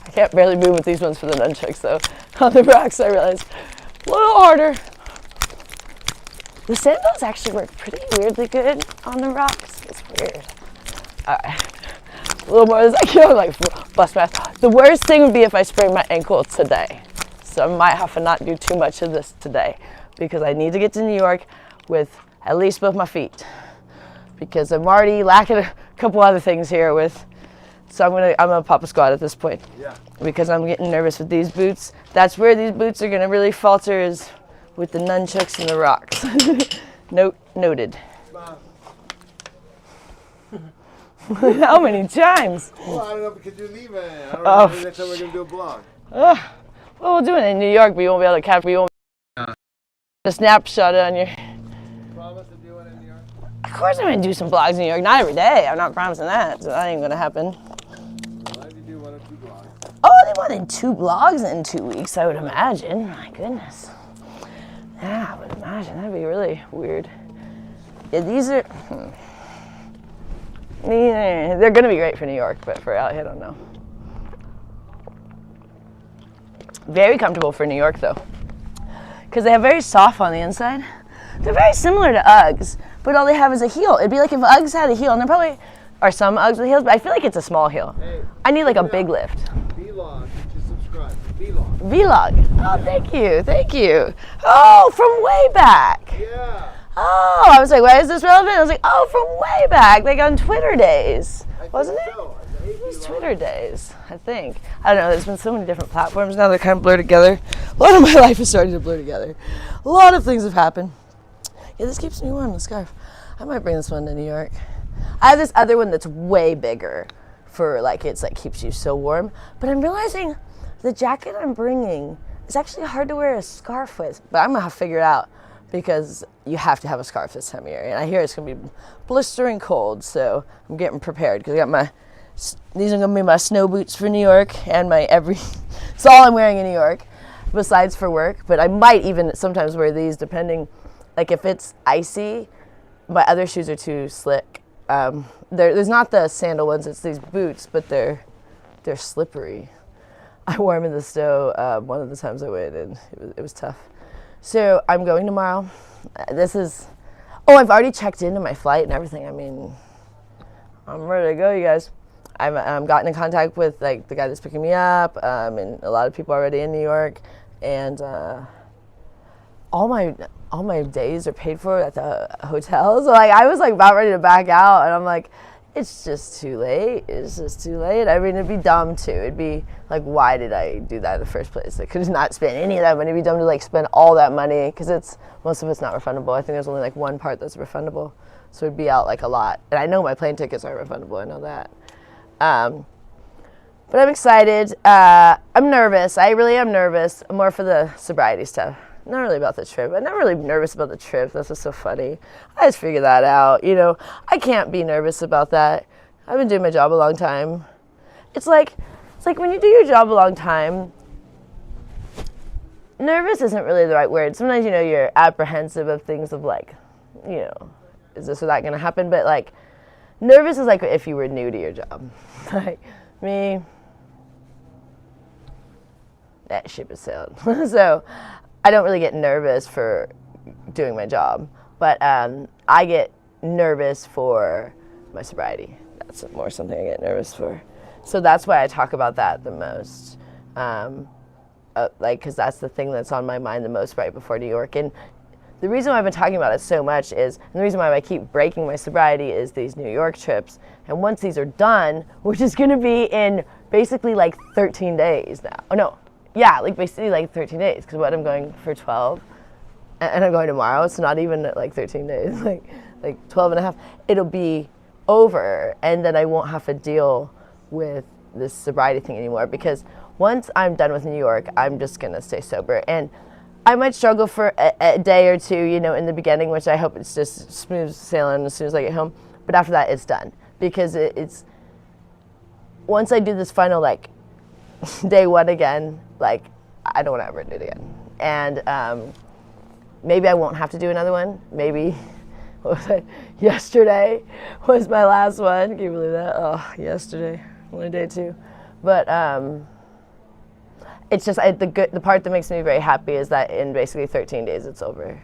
I can't barely move with these ones for the nunchucks though. On the rocks, I realized a little harder. The sandals actually work pretty weirdly good on the rocks. It's weird. All right, a little more as I go, like bust my ass. The worst thing would be if I sprained my ankle today. So I might have to not do too much of this today because I need to get to New York with at least both my feet. because I'm already lacking a couple other things here with. So I'm gonna pop a squat at this point. Yeah. Because I'm getting nervous with these boots. That's where these boots are gonna really falter, is with the nunchucks and the rocks. Noted. How many times? Well, I don't know because you're leaving. I don't Oh. know. Maybe next time we're gonna do a blog. Well, we'll do it in New York, but you won't be able to capture. You won't a snapshot on your. Promise to do it in New York. Of course, I'm gonna do some vlogs in New York. Not every day. I'm not promising that. So that ain't gonna happen. Why did you do 1 or 2 blogs? Oh, they wanted 2 vlogs in 2 weeks, I would imagine. My goodness. Yeah, I would imagine. That'd be really weird. Yeah, these are... They're going to be great for New York, but for out here, I don't know. Very comfortable for New York, though. Because they have very soft on the inside. They're very similar to Uggs, but all they have is a heel. It'd be like if Uggs had a heel, and there probably are some Uggs with heels, but I feel like it's a small heel. Hey, I need like a big lift. Vlog. Just subscribe. Vlog. Vlog. Oh, thank you, thank you. Oh, from way back. Yeah. Oh, I was like, why is this relevant? I was like, oh, from way back, like on Twitter days, wasn't it? So, It was Twitter days, I think. I don't know, there's been so many different platforms now that kind of blur together. A lot of my life is starting to blur together. A lot of things have happened. Yeah, this keeps me warm, the scarf. I might bring this one to New York. I have this other one that's way bigger for like, it's like keeps you so warm. But I'm realizing the jacket I'm bringing is actually hard to wear a scarf with, but I'm gonna have to figure it out because you have to have a scarf this time of year. And I hear it's gonna be blistering cold, so I'm getting prepared because I got my, these are gonna be my snow boots for New York and my it's all I'm wearing in New York besides for work. But I might even sometimes wear these depending, like if it's icy, my other shoes are too slick. There's not the sandal ones, it's these boots, but they're slippery. I wore them in the snow one of the times I went, and it was tough. So I'm going tomorrow. I've already checked into my flight and everything. I mean, I'm ready to go, you guys. I've gotten in contact with like the guy that's picking me up, and a lot of people already in New York, and all my days are paid for at the hotel. So like I was like about ready to back out, and I'm like, it's just too late. It's just too late. I mean, it'd be dumb too. It'd be like, why did I do that in the first place? I could not spend any of that money. It'd be dumb to like spend all that money because most of it's not refundable. I think there's only like one part that's refundable, so it'd be out like a lot. And I know my plane tickets aren't refundable. I know that. But I'm excited. I'm nervous. I really am nervous. More for the sobriety stuff. Not really about the trip. I'm not really nervous about the trip. That's what's so funny. I just figured that out. You know, I can't be nervous about that. I've been doing my job a long time. It's like when you do your job a long time, nervous isn't really the right word. Sometimes, you know, you're apprehensive of things of like, you know, is this or that going to happen? But like, nervous is like if you were new to your job. Like me, that ship has sailed. So I don't really get nervous for doing my job, but I get nervous for my sobriety. That's more something I get nervous for. So that's why I talk about that the most, because that's the thing that's on my mind the most right before New York. And the reason why I've been talking about it so much is, and the reason why I keep breaking my sobriety is these New York trips. And once these are done, which is going to be in basically like 13 days now. Oh no. Yeah, like basically like 13 days, because what I'm going for 12, and I'm going tomorrow. It's not even like 13 days, like 12 and a half. It'll be over, and then I won't have to deal with this sobriety thing anymore, because once I'm done with New York, I'm just gonna stay sober. And I might struggle for a day or two, you know, in the beginning, which I hope it's just smooth sailing as soon as I get home. But after that, it's done, because it's once I do this final like day one again, like I don't want to ever do it again. And maybe I won't have to do another one. Maybe, what was it? Yesterday was my last one. Can you believe that? Oh, yesterday, only day 2. But it's just the part that makes me very happy is that in basically 13 days it's over,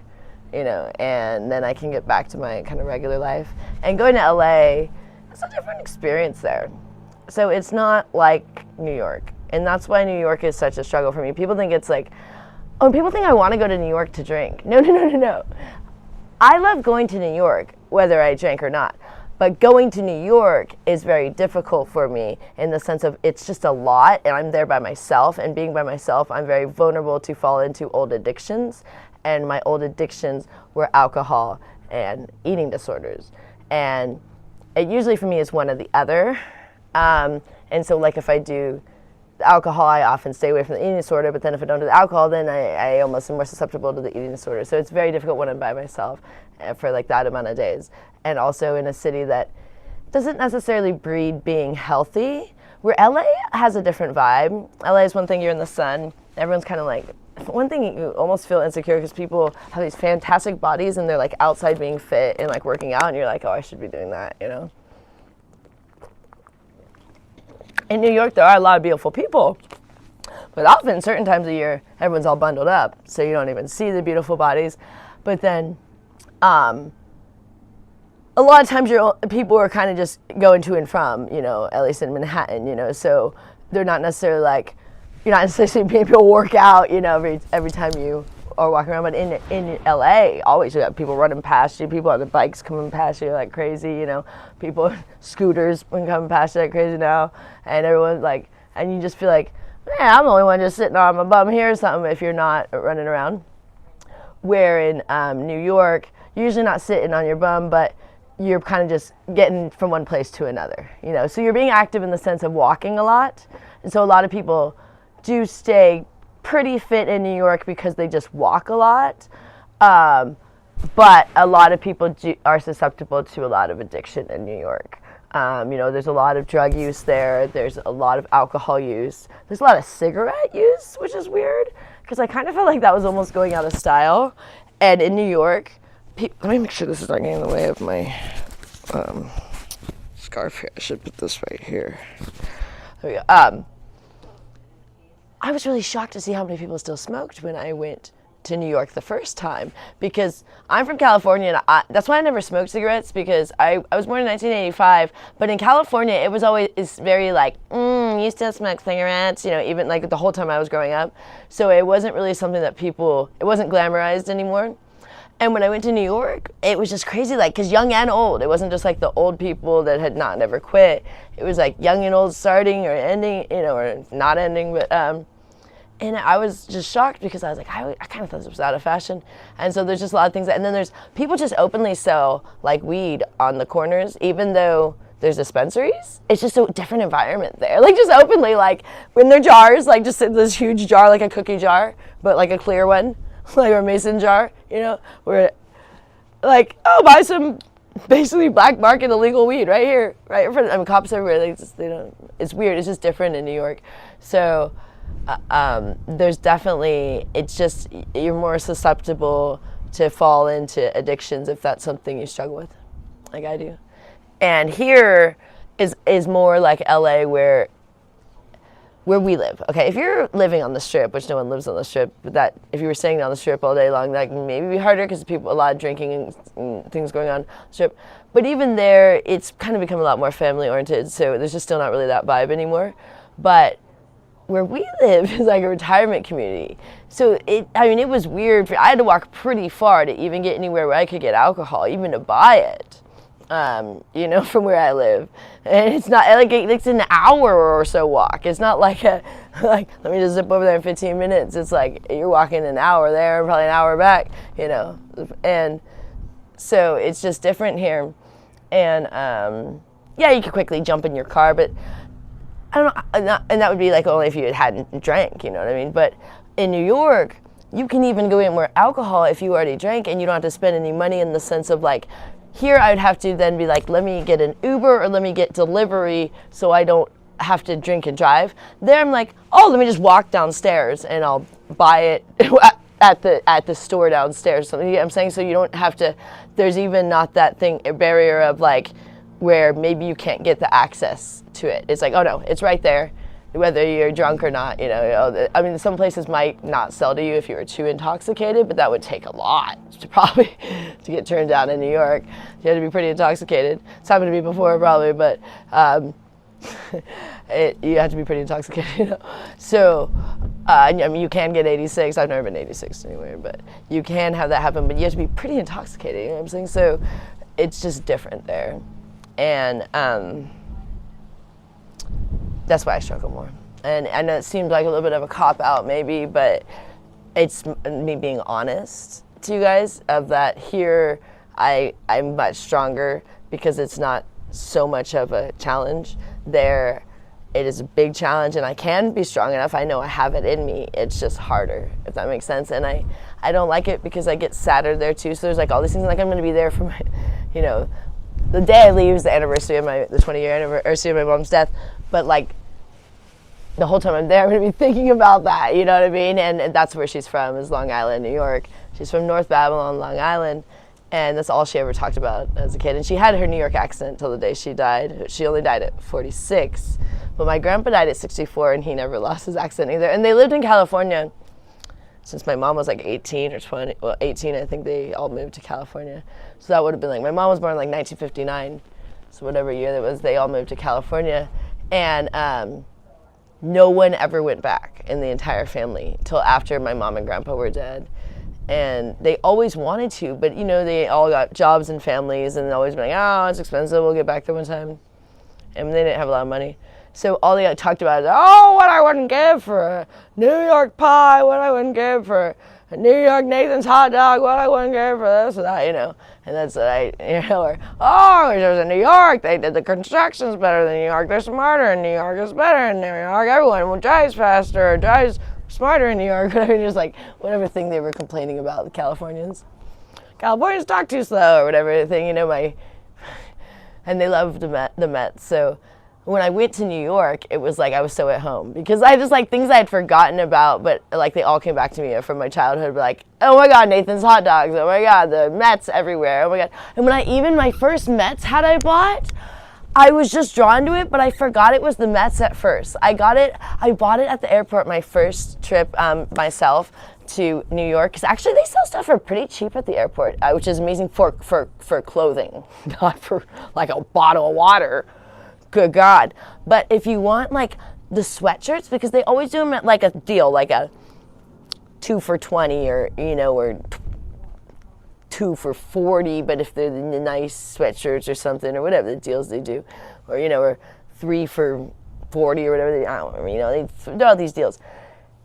you know, and then I can get back to my kind of regular life. And going to LA, it's a different experience there. So it's not like New York. And that's why New York is such a struggle for me. People think it's like, oh, people think I want to go to New York to drink. No. I love going to New York, whether I drank or not. But going to New York is very difficult for me in the sense of it's just a lot, and I'm there by myself. And being by myself, I'm very vulnerable to fall into old addictions. And my old addictions were alcohol and eating disorders. And it usually for me is one or the other. And so like if I do the alcohol, I often stay away from the eating disorder, but then if I don't do the alcohol, then I almost am more susceptible to the eating disorder. So it's very difficult when I'm by myself for like that amount of days. And also in a city that doesn't necessarily breed being healthy, where LA has a different vibe. LA is one thing, you're in the sun, everyone's kind of like, one thing you almost feel insecure because people have these fantastic bodies and they're like outside being fit and like working out and you're like, oh, I should be doing that, you know? In New York, there are a lot of beautiful people, but often certain times of year, everyone's all bundled up, so you don't even see the beautiful bodies. But then, a lot of times people are kind of just going to and from, you know, at least in Manhattan, you know, so they're not necessarily like, you're not necessarily seeing people work out, you know, every time you are walking around. But in LA, always you got people running past you, people on the bikes coming past you like crazy, you know, people, scooters coming past you like crazy now, and everyone's like, and you just feel like, man, I'm the only one just sitting on my bum here or something if you're not running around. Where in New York, you're usually not sitting on your bum, but you're kind of just getting from one place to another, you know, so you're being active in the sense of walking a lot. And so a lot of people do stay pretty fit in New York because they just walk a lot, but a lot of people are susceptible to a lot of addiction in New York. You know, there's a lot of drug use there, there's a lot of alcohol use, there's a lot of cigarette use, which is weird, because I kind of felt like that was almost going out of style. And in New York, let me make sure this is not getting in the way of my scarf here. I should put this right here. There we go. I was really shocked to see how many people still smoked when I went to New York the first time, because I'm from California, and that's why I never smoked cigarettes, because I was born in 1985, but in California it was always very like, you still smoke cigarettes, you know, even like the whole time I was growing up. So it wasn't really something that it wasn't glamorized anymore. And when I went to New York, it was just crazy, like, because young and old, it wasn't just like the old people that had never quit. It was like young and old starting or ending, you know, or not ending, but, and I was just shocked because I was like, I kind of thought this was out of fashion. And so there's just a lot of things and then there's people just openly sell like weed on the corners, even though there's dispensaries. It's just a different environment there. Like just openly, like when they're jars, like just this huge jar, like a cookie jar, but like a clear one. Like a mason jar, you know, where like, oh, buy some basically black market illegal weed right here, right in front. I mean, cops everywhere. They don't. It's weird. It's just different in New York. So there's definitely. It's just you're more susceptible to fall into addictions if that's something you struggle with, like I do. And here is more like LA where we live. Okay, if you're living on the Strip, which no one lives on the Strip, but that if you were staying on the Strip all day long, that maybe be harder because a lot of drinking and things going on the Strip. But even there, it's kind of become a lot more family oriented, so there's just still not really that vibe anymore. But where we live is like a retirement community. So it was weird. I had to walk pretty far to even get anywhere where I could get alcohol, even to buy it. You know, from where I live, and it's not like it's an hour or so walk. It's not like let me just zip over there in 15 minutes. It's like you're walking an hour there, probably an hour back, you know, and so it's just different here. And yeah, you could quickly jump in your car, but I don't know, and that would be like only if you hadn't drank, you know what I mean? But in New York, you can even go in more alcohol if you already drank, and you don't have to spend any money in the sense of like. Here I would have to then be like, let me get an Uber or let me get delivery so I don't have to drink and drive. There I'm like, oh, let me just walk downstairs and I'll buy it at the store downstairs. Something, you know what I'm saying? So you don't have to, there's even not that thing, a barrier of like, where maybe you can't get the access to it. It's like, oh no, it's right there. Whether you're drunk or not, you know, I mean, some places might not sell to you if you were too intoxicated, but that would take a lot to get turned down in New York. You had to be pretty intoxicated. It's happened to me before, probably, but You have to be pretty intoxicated, you know. So, I mean, you can get 86. I've never been 86 anywhere, but you can have that happen. But you have to be pretty intoxicated. You know what I'm saying? So, it's just different there, and that's why I struggle more. And I know it seemed like a little bit of a cop out, maybe, but it's me being honest to you guys of that. Here, I'm much stronger because it's not so much of a challenge. There, it is a big challenge, and I can be strong enough. I know I have it in me. It's just harder, if that makes sense. And I don't like it because I get sadder there too. So there's like all these things, like I'm going to be there for my, you know, the day I leave is the anniversary of the 20-year anniversary of my mom's death. But like the whole time I'm there, I'm going to be thinking about that. You know what I mean? And that's where she's from, is Long Island, New York. She's from North Babylon, Long Island. And that's all she ever talked about as a kid. And she had her New York accent till the day she died. She only died at 46. But my grandpa died at 64, and he never lost his accent either. And they lived in California since my mom was like 18 or 20. Well, 18, I think they all moved to California. So that would have been like, my mom was born in like 1959. So whatever year that was, they all moved to California. And no one ever went back in the entire family till after my mom and grandpa were dead. And they always wanted to, but you know, they all got jobs and families, and always been like, oh, it's expensive, we'll get back there one time. And they didn't have a lot of money. So all they talked about is, oh, what I wouldn't give for a New York pie, what I wouldn't give for a New York Nathan's hot dog, what I wouldn't give for this or that, you know. And that's what or, oh, there's in New York, they did the construction's better than New York, they're smarter in New York, it's better in New York, everyone drives faster, drives smarter in New York, whatever, just like whatever thing they were complaining about, the Californians. Californians talk too slow or whatever thing, you know, and they loved the Mets. So when I went to New York, it was like I was so at home because I just like things I had forgotten about, but like they all came back to me from my childhood, like, oh my God, Nathan's hot dogs, oh my God, the Mets everywhere, oh my God. And when my first Mets hat I bought, I was just drawn to it, but I forgot it was the Mets at first. I bought it at the airport my first trip myself to New York, because actually they sell stuff for pretty cheap at the airport, which is amazing for clothing, not for like a bottle of water. Good God. But if you want like the sweatshirts, because they always do them at like a deal, like a 2 for $20 or, you know, or 2 for $40, but if they're the nice sweatshirts or something or whatever the deals they do, or, you know, or 3 for $40 or whatever, I don't remember, you know, they do all these deals.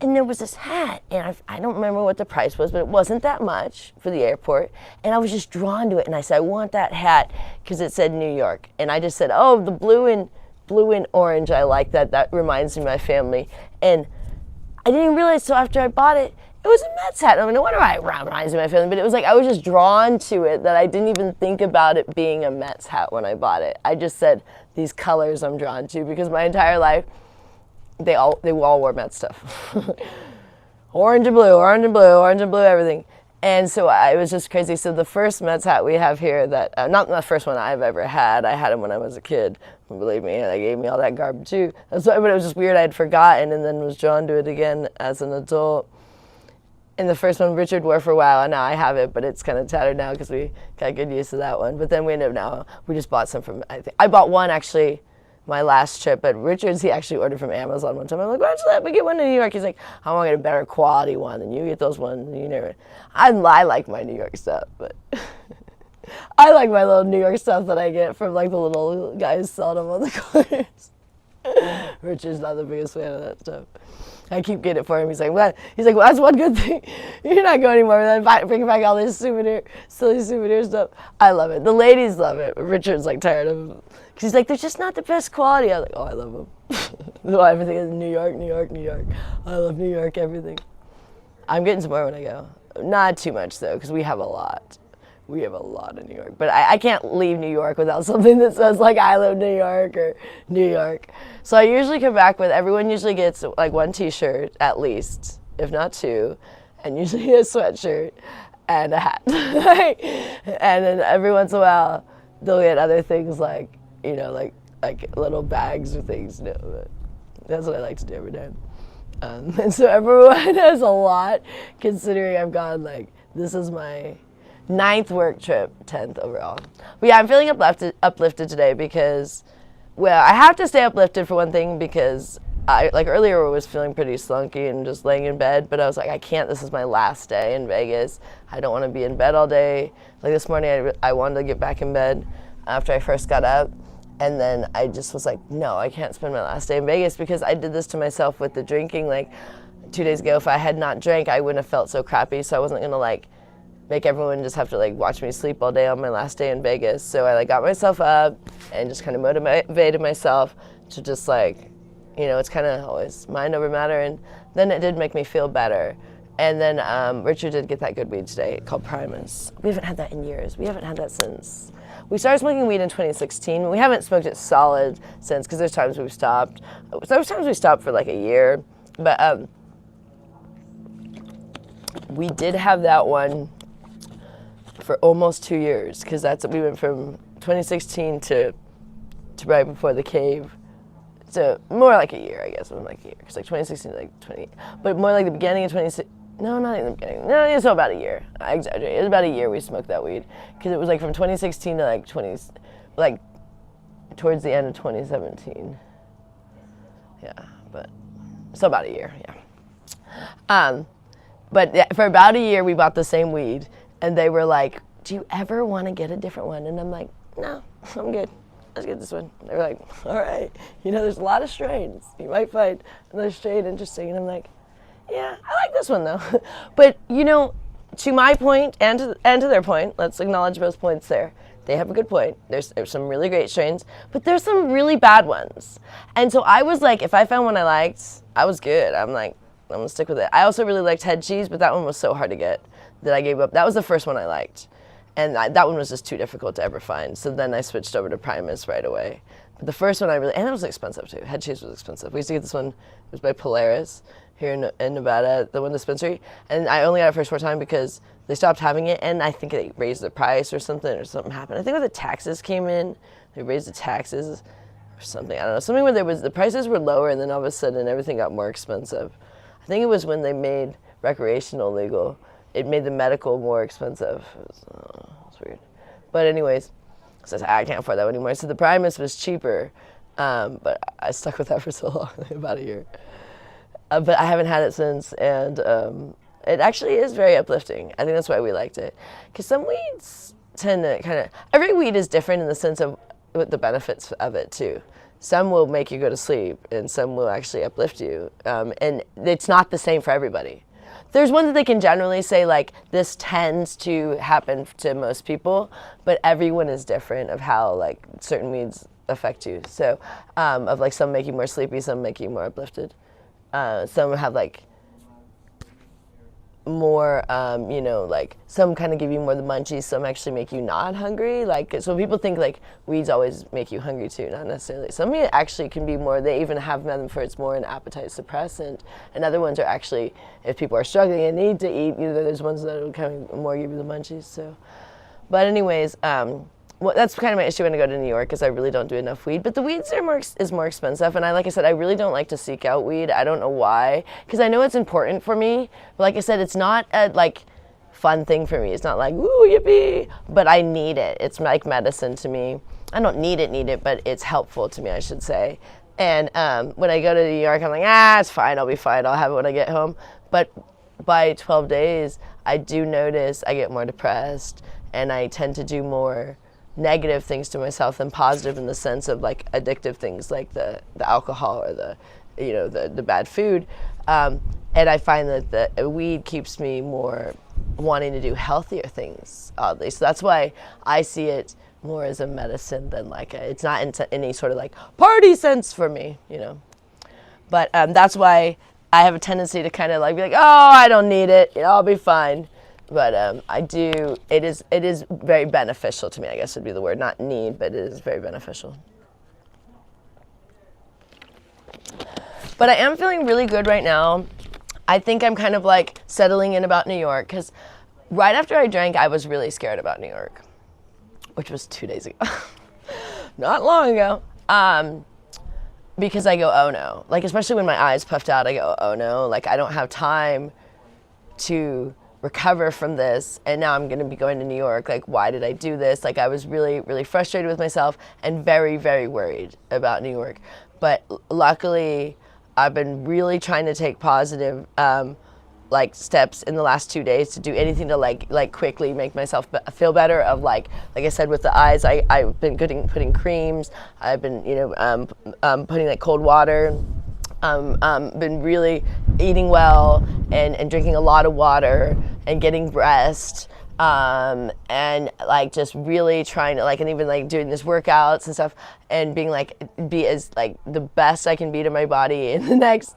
And there was this hat, and I don't remember what the price was, but it wasn't that much for the airport, and I was just drawn to it, and I said, I want that hat, because it said New York, and I just said, oh, the blue and orange, I like that reminds me of my family, and I didn't realize till after I bought it, it was a Mets hat. I mean, no wonder why it reminds me of my family, but it was like I was just drawn to it that I didn't even think about it being a Mets hat when I bought it. I just said, these colors I'm drawn to, because my entire life, they all wore Mets stuff. Orange and blue, orange and blue, orange and blue, everything. And so it was just crazy. So the first Mets hat we have here, that not the first one I've ever had. I had them when I was a kid. Believe me, they gave me all that garbage too. But it was just weird. I had forgotten, and then was drawn to it again as an adult. And the first one Richard wore for a while, and now I have it, but it's kind of tattered now because we got good use of that one. But then we just bought some from, I bought one actually my last trip, but Richard's, he actually ordered from Amazon one time. I'm like, why don't you let me get one in New York? He's like, I want to get a better quality one, and you get those ones, and you never. I like my New York stuff, but I like my little New York stuff that I get from like the little guys selling them on the corners. Richard's not the biggest fan of that stuff. I keep getting it for him. He's like, well, that's one good thing. You're not going anymore with that. Bringing back all this silly souvenir stuff. I love it. The ladies love it. Richard's like tired of them. Because he's like, they're just not the best quality. I was like, oh, I love them. So everything is New York, New York, New York. I love New York, everything. I'm getting some more when I go. Not too much, though, because we have a lot. We have a lot in New York. But I can't leave New York without something that says, like, I love New York or New York. So I usually come back with, everyone usually gets, like, 1 T-shirt at least, if not 2, and usually a sweatshirt and a hat. And then every once in a while, they'll get other things like, you know, like little bags or things. You know, but that's what I like to do every day. And so everyone has a lot, considering I've gone, like, this is my 9th work trip, 10th overall. But yeah, I'm feeling uplifted today because well, I have to stay uplifted for one thing because I, like earlier, I was feeling pretty slunky and just laying in bed, but I was like, I can't, this is my last day in Vegas. I don't want to be in bed all day. Like this morning, I wanted to get back in bed after I first got up, and then I just was like, no, I can't spend my last day in Vegas because I did this to myself with the drinking. Like 2 days ago, if I had not drank, I wouldn't have felt so crappy, so I wasn't gonna like make everyone just have to like watch me sleep all day on my last day in Vegas. So I like got myself up and just kind of motivated myself to just like, you know, it's kind of always mind over matter. And then it did make me feel better. And then Richard did get that good weed today called Primus. We haven't had that in years. We haven't had that since. We started smoking weed in 2016. We haven't smoked it solid since because there's times we've stopped. There's times we stopped for like a year. But we did have that one for almost 2 years because we went from 2016 to right before the cave. So more like a year, I guess. More like a year, because like 2016 to like 20, but more like the beginning of 2016. No, not even the beginning. No, it's about a year. I exaggerate. It was about a year we smoked that weed because it was like from 2016 to like towards the end of 2017. Yeah, but so about a year. Yeah. But yeah, for about a year we bought the same weed. And they were like, do you ever want to get a different one? And I'm like, no, I'm good. Let's get this one. They were like, all right. You know, there's a lot of strains. You might find another strain interesting. And I'm like, yeah, I like this one, though. But, you know, to my point and to their point, let's acknowledge both points there. They have a good point. There's some really great strains, but there's some really bad ones. And so I was like, if I found one I liked, I was good. I'm like, I'm going to stick with it. I also really liked Head Cheese, but that one was so hard to get that I gave up. That was the first one I liked. And that one was just too difficult to ever find. So then I switched over to Primus right away. But the first one and it was expensive too. Head Cheese was expensive. We used to get this one, it was by Polaris here in Nevada, the one dispensary. And I only got it for a short time because they stopped having it. And I think they raised the price or something happened. I think when the taxes came in, they raised the taxes or something. I don't know. Something where the prices were lower and then all of a sudden everything got more expensive. I think it was when they made recreational legal. It made the medical more expensive. It was weird. But anyways, so I can't afford that anymore. So the Primus was cheaper, but I stuck with that for so long, about a year. But I haven't had it since, and it actually is very uplifting. I think that's why we liked it. Because some weeds tend to every weed is different in the sense of the benefits of it too. Some will make you go to sleep, and some will actually uplift you. And it's not the same for everybody. There's ones that they can generally say, like, this tends to happen to most people, but everyone is different of how, like, certain weeds affect you. So, of, like, some make you more sleepy, some make you more uplifted. Some have, like, more, you know, like, some kind of give you more the munchies, some actually make you not hungry. Like, so people think, like, weeds always make you hungry, too. Not necessarily. Some actually can be more, they even have them for it's more an appetite suppressant. And other ones are actually, if people are struggling and need to eat, there's ones that will kind of more give you the munchies, so. But anyways, well, that's kind of my issue when I go to New York, is I really don't do enough weed. But the weeds is more expensive, and like I said, I really don't like to seek out weed. I don't know why, because I know it's important for me. But like I said, it's not a like fun thing for me. It's not like woo yippee, but I need it. It's like medicine to me. I don't need it, but it's helpful to me, I should say. And when I go to New York, I'm like, it's fine. I'll be fine. I'll have it when I get home. But by 12 days, I do notice I get more depressed, and I tend to do more negative things to myself than positive, in the sense of like addictive things like the alcohol or the bad food, and I find that the weed keeps me more wanting to do healthier things, oddly. So that's why I see it more as a medicine than like it's not in any sort of like party sense for me, but that's why I have a tendency to kind of like be like, oh, I don't need it, I'll be fine. But I do, it is very beneficial to me, I guess would be the word. Not need, but it is very beneficial. But I am feeling really good right now. I think I'm kind of like settling in about New York, because right after I drank, I was really scared about New York, which was 2 days ago. Not long ago. Because I go, oh no. Like, especially when my eyes puffed out, I go, oh no. Like, I don't have time to recover from this, and now I'm going to be going to New York. Like, why did I do this? Like, I was really, really frustrated with myself and very, very worried about New York. But luckily, I've been really trying to take positive like steps in the last 2 days to do anything to like quickly make myself feel better. Of like I said, with the eyes, I've been putting creams. I've been putting like cold water. Been really eating well and drinking a lot of water and getting rest. And like just really trying to like, and even like doing this workouts and stuff, and being like, be as like the best I can be to my body in the next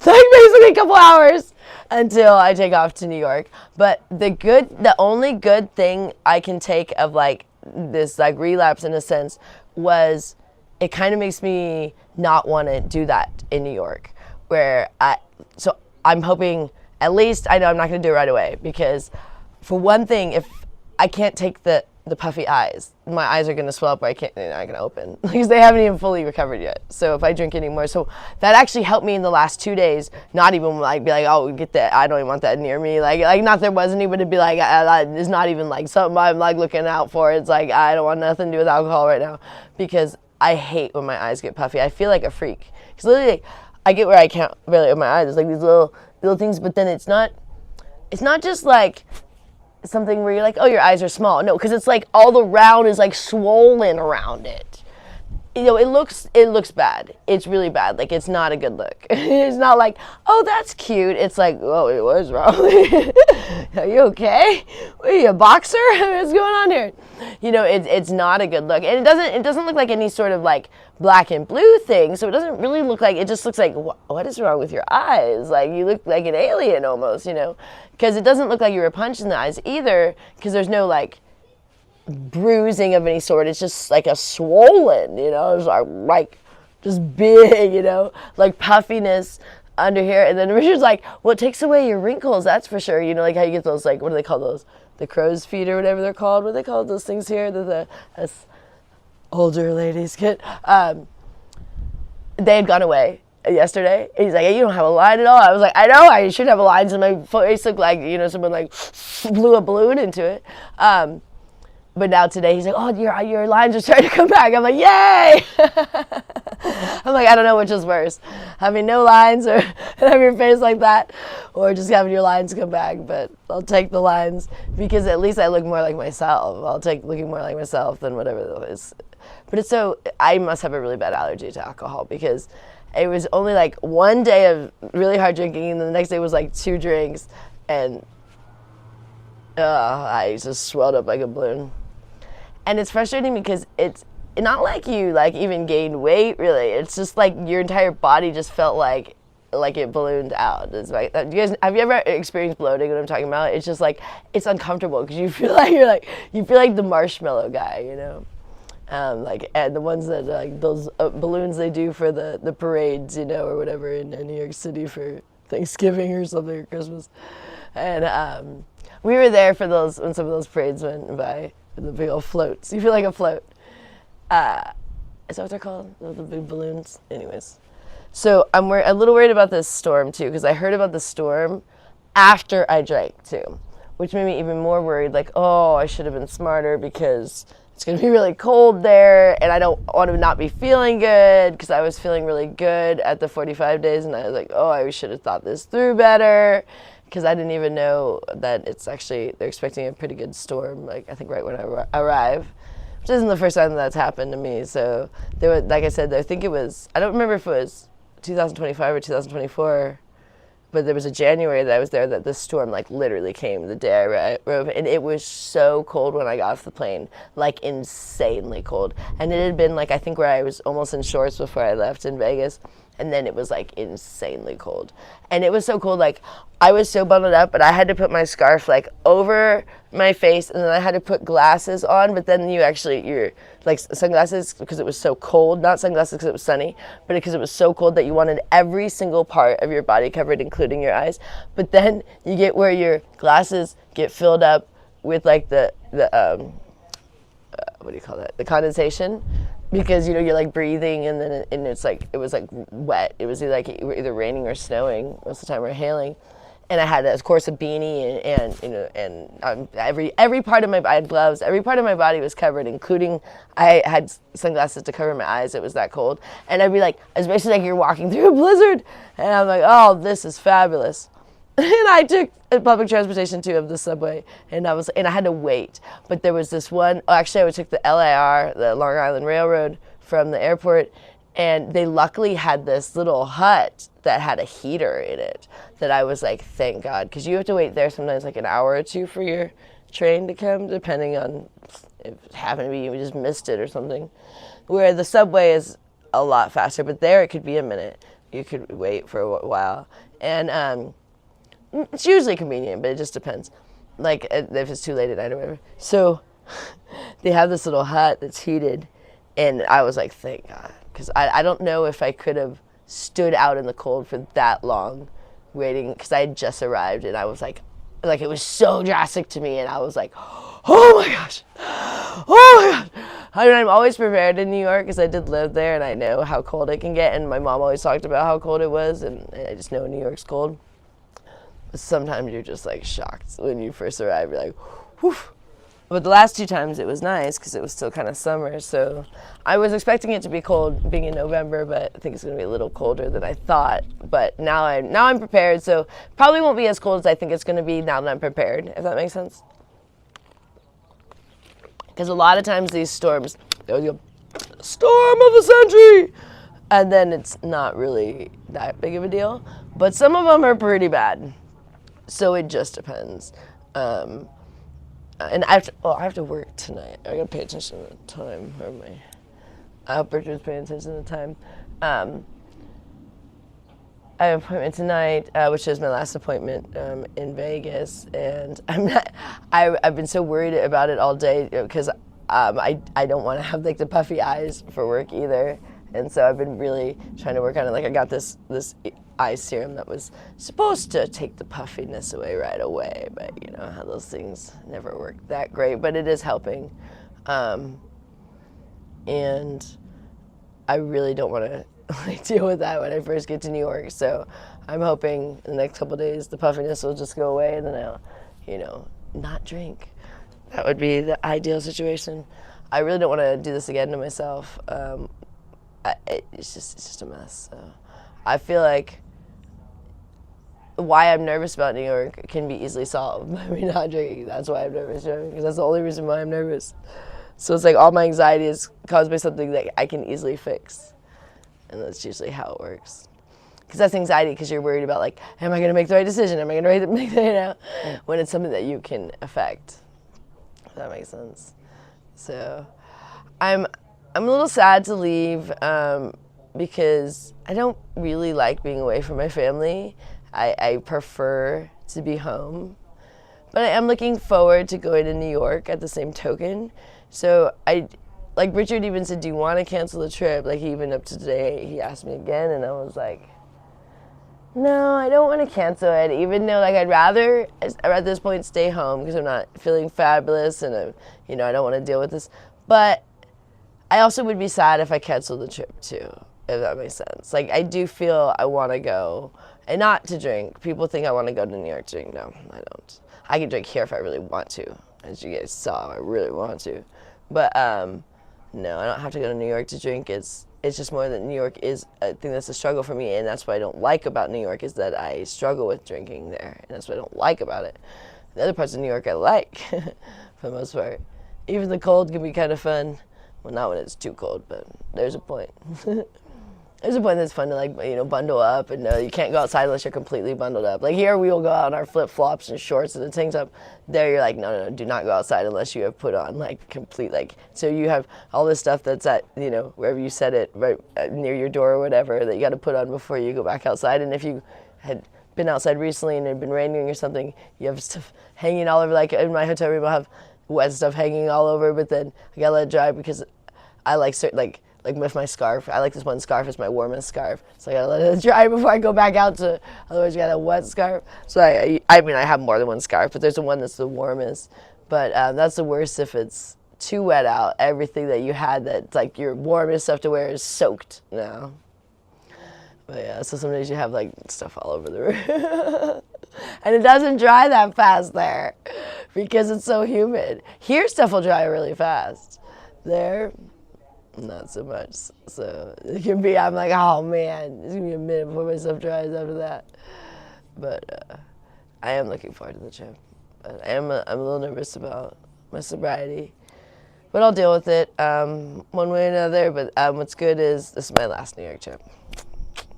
like basically a couple hours until I take off to New York. But the only good thing I can take of like this like relapse in a sense was it kind of makes me not want to do that in New York, so I'm hoping, at least I know I'm not going to do it right away, because for one thing, if I can't take the puffy eyes, my eyes are going to swell up where they're not going to open because they haven't even fully recovered yet. So if I drink anymore, so that actually helped me in the last 2 days, not even like be like, oh, get that, I don't even want that near me. Like not there wasn't even to be like, it's not even like something I'm like looking out for. It's like, I don't want nothing to do with alcohol right now, because I hate when my eyes get puffy. I feel like a freak. Because literally, I get where I can't really open my eyes. It's like these little things, but then it's not just like something where you're like, oh, your eyes are small. No, because it's like all the round is like swollen around it. It looks bad. It's really bad. Like, it's not a good look. It's not like, oh, that's cute. It's like, oh, what is wrong? Are you okay? Are you a boxer? What's going on here? It's not a good look. And it doesn't look like any sort of like black and blue thing. So it doesn't really look like, it just looks like, what is wrong with your eyes? Like, you look like an alien almost, because it doesn't look like you were punched in the eyes either, because there's no like bruising of any sort. It's just like a swollen, it's like just big, like puffiness under here. And then Richard's like, well, it takes away your wrinkles, that's for sure. Like how you get those, like, what do they call those? The crow's feet or whatever they're called. What do they call those things here that us older ladies get? They had gone away yesterday. And he's like, hey, you don't have a line at all. I was like, I know, I should have a line. So my face looked like, someone like blew a balloon into it. But now today he's like, oh, your lines are starting to come back. I'm like, yay! I'm like, I don't know which is worse, having no lines or having your face like that, or just having your lines come back. But I'll take the lines, because at least I look more like myself. I'll take looking more like myself than whatever it is. But I must have a really bad allergy to alcohol, because it was only like one day of really hard drinking, and then the next day was like 2 drinks, and I just swelled up like a balloon. And it's frustrating because it's not like you like even gained weight, really. It's just like your entire body just felt like it ballooned out. It's like, have you ever experienced bloating? What I'm talking about? It's just like, it's uncomfortable because you feel like the marshmallow guy, like, and the ones that like those balloons they do for the parades, or whatever in New York City for Thanksgiving or something, or Christmas. And we were there for those when some of those parades went by. The big old floats. You feel like a float. Is that what they're called? The big balloons? Anyways. So I'm a little worried about this storm, too, because I heard about the storm after I drank, too, which made me even more worried. Like, oh, I should have been smarter, because it's going to be really cold there, and I don't want to not be feeling good, because I was feeling really good at the 45 days, and I was like, oh, I should have thought this through better. Because I didn't even know that they're expecting a pretty good storm, like I think right when I arrive, which isn't the first time that's happened to me. So like I said, I think it was, I don't remember if it was 2025 or 2024, but there was a January that I was there that this storm like literally came the day I arrived, and it was so cold when I got off the plane, like insanely cold. And it had been like, I think where I was almost in shorts before I left in Vegas. And then it was like insanely cold. And it was so cold, like I was so bundled up, but I had to put my scarf like over my face, and then I had to put glasses on, but then you're like sunglasses, because it was so cold, not sunglasses because it was sunny, but because it was so cold that you wanted every single part of your body covered, including your eyes. But then you get where your glasses get filled up with like the what do you call that? The condensation. Because you're like breathing, and then it was like wet. It was either raining or snowing most of the time, or hailing, and I had, of course, a beanie, and every part of I had gloves. Every part of my body was covered, including I had sunglasses to cover my eyes. It was that cold, and I'd be like, it's basically like you're walking through a blizzard, and I'm like, oh, this is fabulous. And I took public transportation too, of the subway, and I had to wait. But there was this one. Actually, I took the LIR, the Long Island Railroad, from the airport, and they luckily had this little hut that had a heater in it. That I was like, thank God, because you have to wait there sometimes like an hour or two for your train to come, depending on if it happened to be you just missed it or something. Where the subway is a lot faster, but there it could be a minute. You could wait for a while, and it's usually convenient, but it just depends. Like if it's too late at night or whatever. So they have this little hut that's heated, and I was like, thank God, because I don't know if I could have stood out in the cold for that long waiting, because I had just arrived, and I was like it was so drastic to me, and I was like, oh my gosh, oh my gosh. I mean, I'm always prepared in New York because I did live there, and I know how cold it can get, and my mom always talked about how cold it was, and I just know New York's cold. Sometimes you're just like shocked when you first arrive. You're like, whew. But the last 2 times it was nice because it was still kind of summer. So I was expecting it to be cold being in November, but I think it's going to be a little colder than I thought. But now I'm prepared. So probably won't be as cold as I think it's going to be now that I'm prepared, if that makes sense. Because a lot of times these storms, they'll go, storm of the century, and then it's not really that big of a deal. But some of them are pretty bad. So it just depends. And I have to work tonight. I gotta pay attention to the time. I hope Richard's paying attention to the time. I have an appointment tonight, which is my last appointment in Vegas, and I've been so worried about it all day because I don't want to have like the puffy eyes for work either, and so I've been really trying to work on it. Like I got this eye serum that was supposed to take the puffiness away right away, but you know how those things never work that great, but it is helping. And I really don't want to deal with that when I first get to New York, so I'm hoping in the next couple of days the puffiness will just go away and then I'll, not drink. That would be the ideal situation. I really don't want to do this again to myself. It's just a mess. So I feel like why I'm nervous about New York can be easily solved by me not drinking. That's why I'm nervous, because that's the only reason why I'm nervous. So it's like all my anxiety is caused by something that I can easily fix. And that's usually how it works. Because that's anxiety, because you're worried about, like, am I going to make the right decision? Am I going to make the, when it's something that you can affect. If that makes sense. So I'm a little sad to leave because I don't really like being away from my family. I prefer to be home. But I am looking forward to going to New York at the same token. So like Richard even said, do you want to cancel the trip? Like even up to today, he asked me again, and I was like, no, I don't want to cancel it, even though like I'd rather at this point stay home because I'm not feeling fabulous and I don't want to deal with this. But I also would be sad if I canceled the trip too, if that makes sense. Like I do feel I want to go, and not to drink. People think I want to go to New York to drink. No, I don't. I can drink here if I really want to, as you guys saw. I really want to, but no, I don't have to go to New York to drink. It's just more that New York is a thing that's a struggle for me, and that's what I don't like about New York is that I struggle with drinking there, and that's what I don't like about it. The other parts of New York I like, for the most part. Even the cold can be kind of fun. Well, not when it's too cold, but there's a point. There's a point that's fun to like, bundle up, and you can't go outside unless you're completely bundled up. Like here, we will go out in our flip-flops and shorts and a tank top. There, you're like, no, do not go outside unless you have put on like complete so you have all this stuff that's at wherever you set it, right near your door or whatever, that you got to put on before you go back outside. And if you had been outside recently and it had been raining or something, you have stuff hanging all over. Like in my hotel room, I'll have wet stuff hanging all over, but then I gotta let it dry because I like certain like with my scarf, I like this one scarf. It's my warmest scarf, so I gotta let it dry before I go back out otherwise you got a wet scarf. So I have more than one scarf, but there's the one that's the warmest. But that's the worst if it's too wet out. Everything that you had that's like your warmest stuff to wear is soaked now. But yeah, so some days you have like stuff all over the room. And it doesn't dry that fast there because it's so humid. Here, stuff will dry really fast. There, not so much. So it can be, I'm like, oh man, it's gonna be a minute before my stuff dries after that. But I am looking forward to the trip. But I'm a little nervous about my sobriety. But I'll deal with it one way or another. But what's good is this is my last New York trip.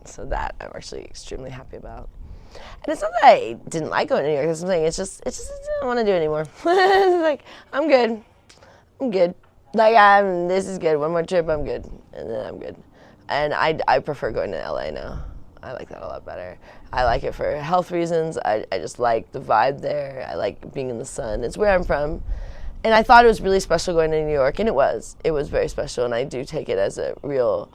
So that I'm actually extremely happy about. And it's not that I didn't like going to New York or something. It's just I don't want to do it anymore. It's like, I'm good. Like, this is good. One more trip, I'm good. And then I'm good. And I prefer going to LA now. I like that a lot better. I like it for health reasons. I just like the vibe there. I like being in the sun. It's where I'm from. And I thought it was really special going to New York, and it was. It was very special, and I do take it as a real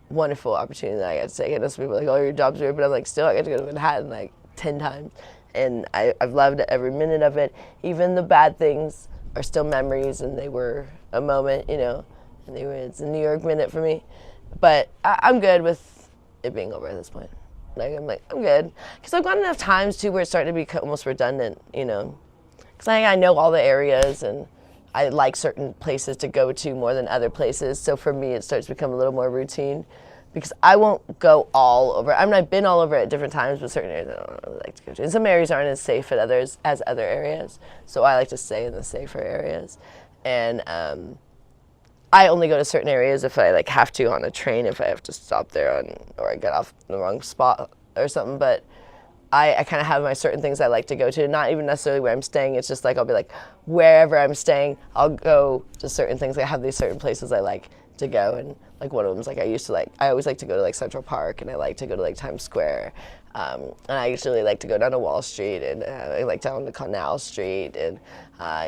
wonderful opportunity that I got to take. I know some people are like, oh, your job's weird, but I'm like, still, I got to go to Manhattan like 10 times. And I've loved every minute of it. Even the bad things are still memories, and they were a moment, you know. And it's a New York minute for me. But I'm good with it being over at this point. I'm good. Because I've gone enough times, too, where it's starting to be almost redundant, you know. Because I know all the areas, and I like certain places to go to more than other places. So for me, it starts to become a little more routine because I won't go all over. I mean, I've been all over at different times, but certain areas I don't really like to go to. And some areas aren't as safe as other areas. So I like to stay in the safer areas. And I only go to certain areas if I like have to on a train, if I have to stop there or I get off the wrong spot or something. But I kind of have my certain things I like to go to, not even necessarily where I'm staying. It's just like I'll be like, wherever I'm staying, I'll go to certain things. I have these certain places I like to go, and like one of them is like I always like to go to like Central Park, and I like to go to like Times Square, and I usually like to go down to Wall Street, and I like down to Canal Street, and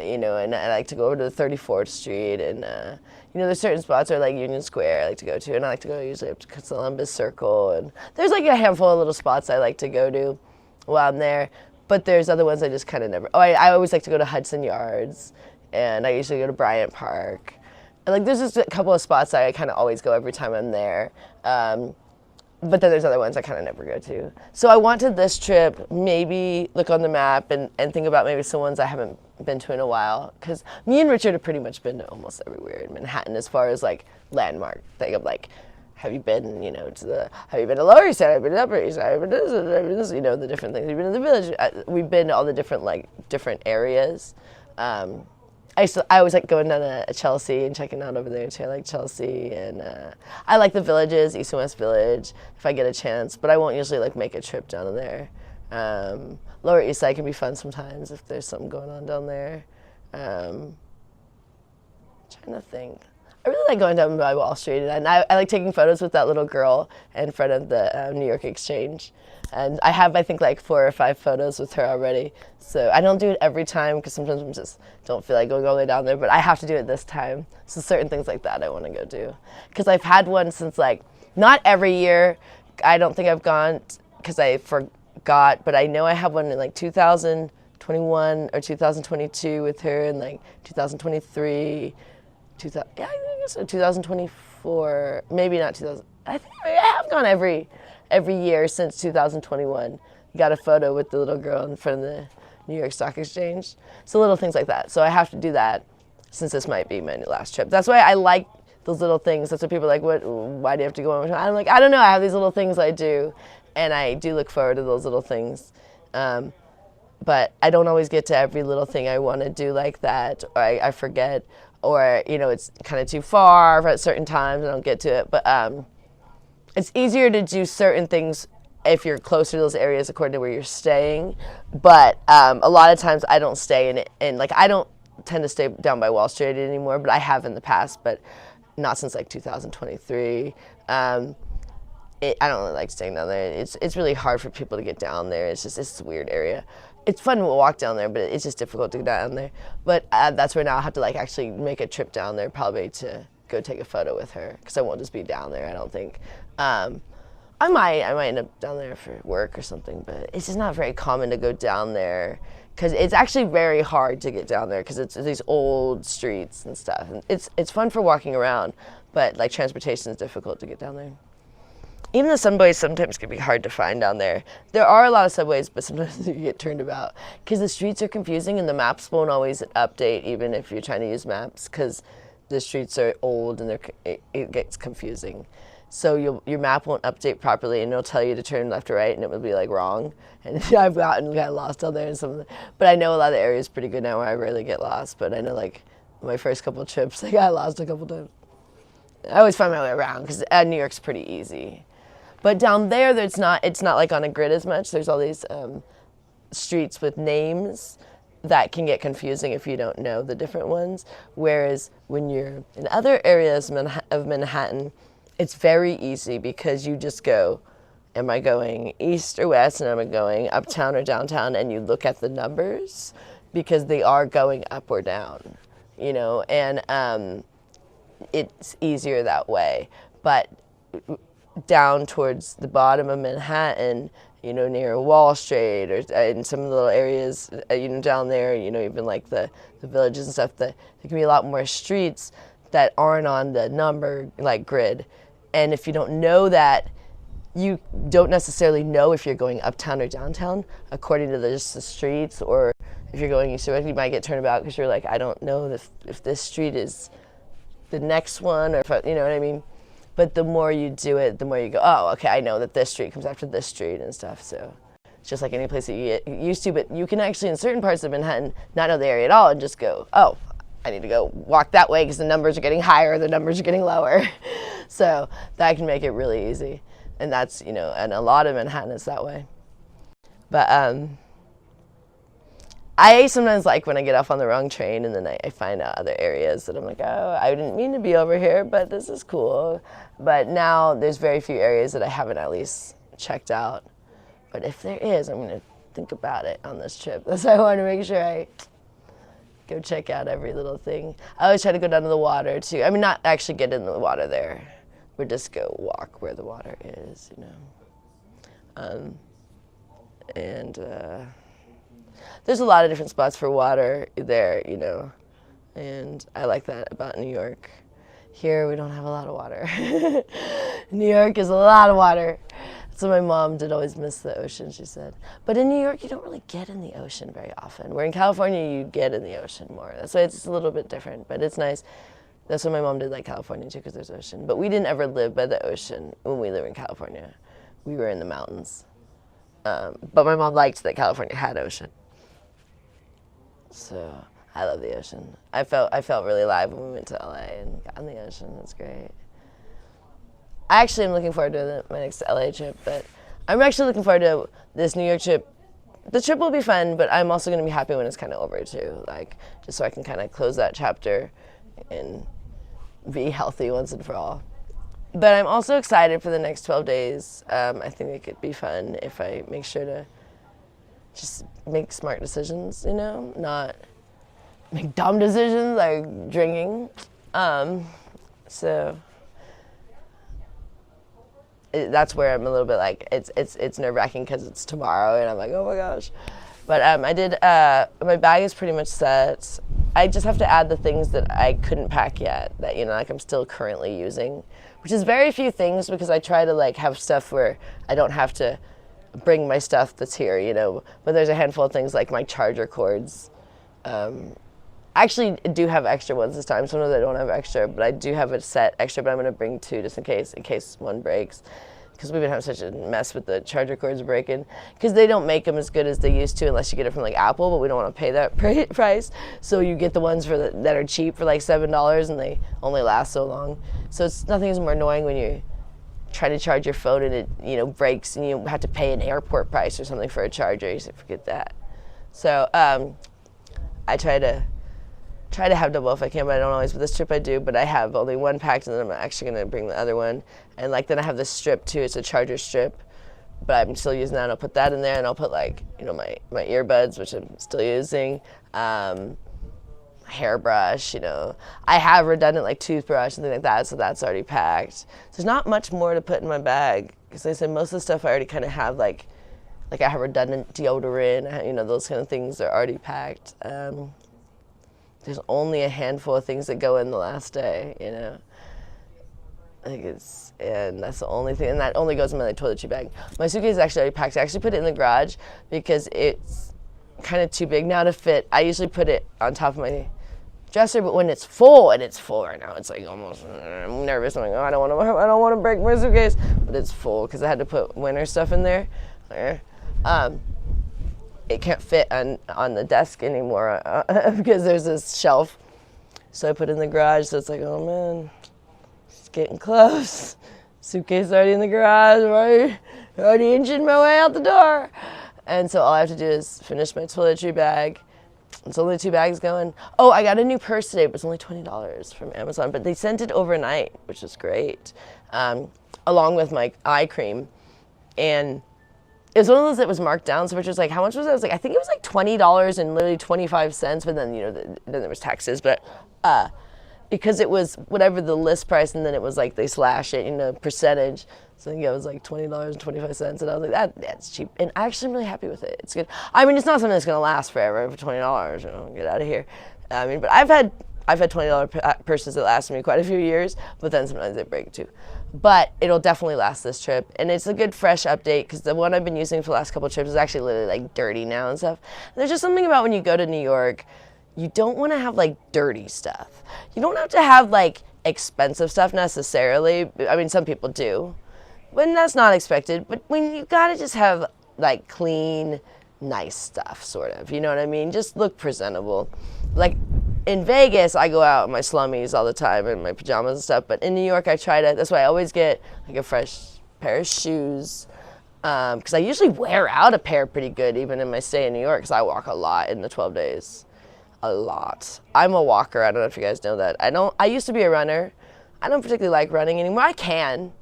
you know, and I like to go over to 34th Street, and you know, there's certain spots or like Union Square I like to go to, and I like to go usually up to Columbus Circle, and there's like a handful of little spots I like to go to while I'm there, but there's other ones I just kind of never. Oh, I always like to go to Hudson Yards, and I usually go to Bryant Park. And like there's just a couple of spots that I kind of always go every time I'm there, but then there's other ones I kind of never go to. So I wanted this trip maybe look on the map and think about maybe some ones I haven't been to in a while, because me and Richard have pretty much been to almost everywhere in Manhattan as far as like landmark thing of like, have you been, you know, have you been to Lower East Side, have you been to Upper East Side, have you been to this, you know, the different things. Have you been to the Village? We've been to all the different areas. I always like going down to Chelsea and checking out over there too. I like Chelsea, and I like the villages, East and West Village, if I get a chance, but I won't usually like make a trip down there. Lower East Side can be fun sometimes if there's something going on down there. Trying to think. I really like going down by Wall Street, and I like taking photos with that little girl in front of the New York Exchange. And I have, I think, like 4 or 5 photos with her already. So I don't do it every time because sometimes I just don't feel like going all the way down there, but I have to do it this time. So certain things like that I want to go do. Because I've had one since like, not every year. I don't think I've gone because I forgot, but I know I have one in like 2021 or 2022 with her, and like 2023. I guess 2024, maybe not 2000. I think I have gone every year since 2021. Got a photo with the little girl in front of the New York Stock Exchange. So little things like that. So I have to do that since this might be my last trip. That's why I like those little things. That's what people are like, why do you have to go on? I'm like, I don't know. I have these little things I do, and I do look forward to those little things. But I don't always get to every little thing I want to do like that, or I forget. Or, you know, it's kind of too far at certain times, and I don't get to it. But it's easier to do certain things if you're closer to those areas according to where you're staying. But a lot of times I don't stay in like, I don't tend to stay down by Wall Street anymore, but I have in the past, but not since like 2023. I don't really like staying down there. It's really hard for people to get down there. It's a weird area. It's fun to walk down there, but it's just difficult to get down there. But that's where now I have to like actually make a trip down there, probably to go take a photo with her, because I won't just be down there, I don't think. I might end up down there for work or something, but it's just not very common to go down there, because it's actually very hard to get down there, because it's these old streets and stuff. And it's fun for walking around, but like transportation is difficult to get down there. even the subways sometimes can be hard to find down there. There are a lot of subways, but sometimes you get turned about because the streets are confusing and the maps won't always update even if you're trying to use maps because the streets are old and it gets confusing. So your map won't update properly and it'll tell you to turn left or right and it will be like wrong. And I've got lost down there and but I know a lot of the areas pretty good now where I rarely get lost, but I know like my first couple of trips I got lost a couple times. I always find my way around because New York's pretty easy. But down there, it's not like on a grid as much. There's all these streets with names that can get confusing if you don't know the different ones. Whereas when you're in other areas of Manhattan, it's very easy because you just go, am I going east or west, and am I going uptown or downtown? And you look at the numbers because they are going up or down, you know, and it's easier that way. But down towards the bottom of Manhattan, you know, near Wall Street or in some of the little areas, you know, down there, you know, even like the villages and stuff, there can be a lot more streets that aren't on the number like grid. And if you don't know that, you don't necessarily know if you're going uptown or downtown according to just the streets, or if you're going east or west, you might get turned about because you're like, I don't know if this street is the next one, or if you know what I mean. But the more you do it, the more you go, oh, okay, I know that this street comes after this street and stuff. So it's just like any place that you get used to. But you can actually, in certain parts of Manhattan, not know the area at all and just go, oh, I need to go walk that way because the numbers are getting higher, the numbers are getting lower. So that can make it really easy. And that's, you know, and a lot of Manhattan is that way. But I sometimes like when I get off on the wrong train and then I find out other areas that I'm like, oh, I didn't mean to be over here, but this is cool. But now there's very few areas that I haven't at least checked out. But if there is, I'm going to think about it on this trip. That's why I want to make sure I go check out every little thing. I always try to go down to the water too. I mean, not actually get in the water there, but just go walk where the water is, you know. There's a lot of different spots for water there, you know, and I like that about New York. Here we don't have a lot of water. New York is a lot of water. So my mom did always miss the ocean, she said. But in New York, you don't really get in the ocean very often. Where in California, you get in the ocean more. That's why it's a little bit different, but it's nice. That's why my mom did like California too, because there's ocean. But we didn't ever live by the ocean when we lived in California. We were in the mountains. But my mom liked that California had ocean. So I love the ocean. I felt really alive when we went to LA and got in the ocean. It's great. I actually am looking forward to my next LA trip, but I'm actually looking forward to this New York trip. The trip will be fun, but I'm also going to be happy when it's kind of over too, like just so I can kind of close that chapter and be healthy once and for all. But I'm also excited for the next 12 days. I think it could be fun if I make sure to just make smart decisions, you know, not make dumb decisions like drinking. That's where I'm a little bit like, it's nerve-wracking because it's tomorrow and I'm like, oh my gosh. But I did, my bag is pretty much set. I just have to add the things that I couldn't pack yet that, you know, like I'm still currently using, which is very few things because I try to like have stuff where I don't have to bring my stuff that's here, you know, but there's a handful of things like my charger cords. I actually do have extra ones this time. Sometimes I don't have extra, but I do have a set extra, but I'm going to bring two just in case one breaks. Because we've been having such a mess with the charger cords breaking. Because they don't make them as good as they used to unless you get it from like Apple, but we don't want to pay that price. So you get the ones that are cheap for like $7 and they only last so long. So nothing is more annoying when you try to charge your phone and it, you know, breaks and you have to pay an airport price or something for a charger. You forget that. So I try to have double if I can, but I don't always. But this trip I do, but I have only one packed, and then I'm actually going to bring the other one. And like then I have this strip too. It's a charger strip, but I'm still using that. And I'll put that in there, and I'll put like, you know, my earbuds, which I'm still using, hairbrush, you know. I have redundant like toothbrush and things like that, so that's already packed. There's not much more to put in my bag because like I said most of the stuff I already kind of have like I have redundant deodorant, you know, those kind of things are already packed. There's only a handful of things that go in the last day, you know. and that's the only thing, and that only goes in my toiletry bag. My suitcase is actually already packed. I actually put it in the garage because it's kind of too big now to fit. I usually put it on top of my dresser, but when it's full, and it's full right now, it's like almost, I'm nervous. I'm like, oh, I don't want to break my suitcase, but it's full because I had to put winter stuff in there. It can't fit on the desk anymore because there's this shelf. So I put it in the garage, so it's like, oh man, it's getting close. Suitcase already in the garage, right? Already inching my way out the door. And so all I have to do is finish my toiletry bag. It's only 2 bags going. Oh, I got a new purse today, but it's only $20 from Amazon. But they sent it overnight, which is great, along with my eye cream. And it was one of those that was marked down, so which was like, how much was it? I was like, I think it was like $20 and literally 25 cents, but then, then there was taxes. But because it was whatever the list price, and then it was like they slash it, percentage. So I think it was like $20.25, and I was like, that's cheap. And actually, I'm really happy with it. It's good. I mean, it's not something that's gonna last forever for $20. Get out of here. I mean, but I've had $20 purses that lasted me quite a few years, but then sometimes they break too. But it'll definitely last this trip, and it's a good fresh update because the one I've been using for the last couple of trips is actually literally like dirty now and stuff. And there's just something about when you go to New York, you don't want to have like dirty stuff. You don't have to have like expensive stuff necessarily. I mean, some people do, but that's not expected. But when you gotta just have like clean, nice stuff, sort of. You know what I mean? Just look presentable. Like in Vegas, I go out in my slummies all the time in my pajamas and stuff. But in New York, I try to. That's why I always get like a fresh pair of shoes. Because I usually wear out a pair pretty good, even in my stay in New York, because I walk a lot in the 12 days. A lot. I'm a walker. I don't know if you guys know that. I used to be a runner. I don't particularly like running anymore. I can,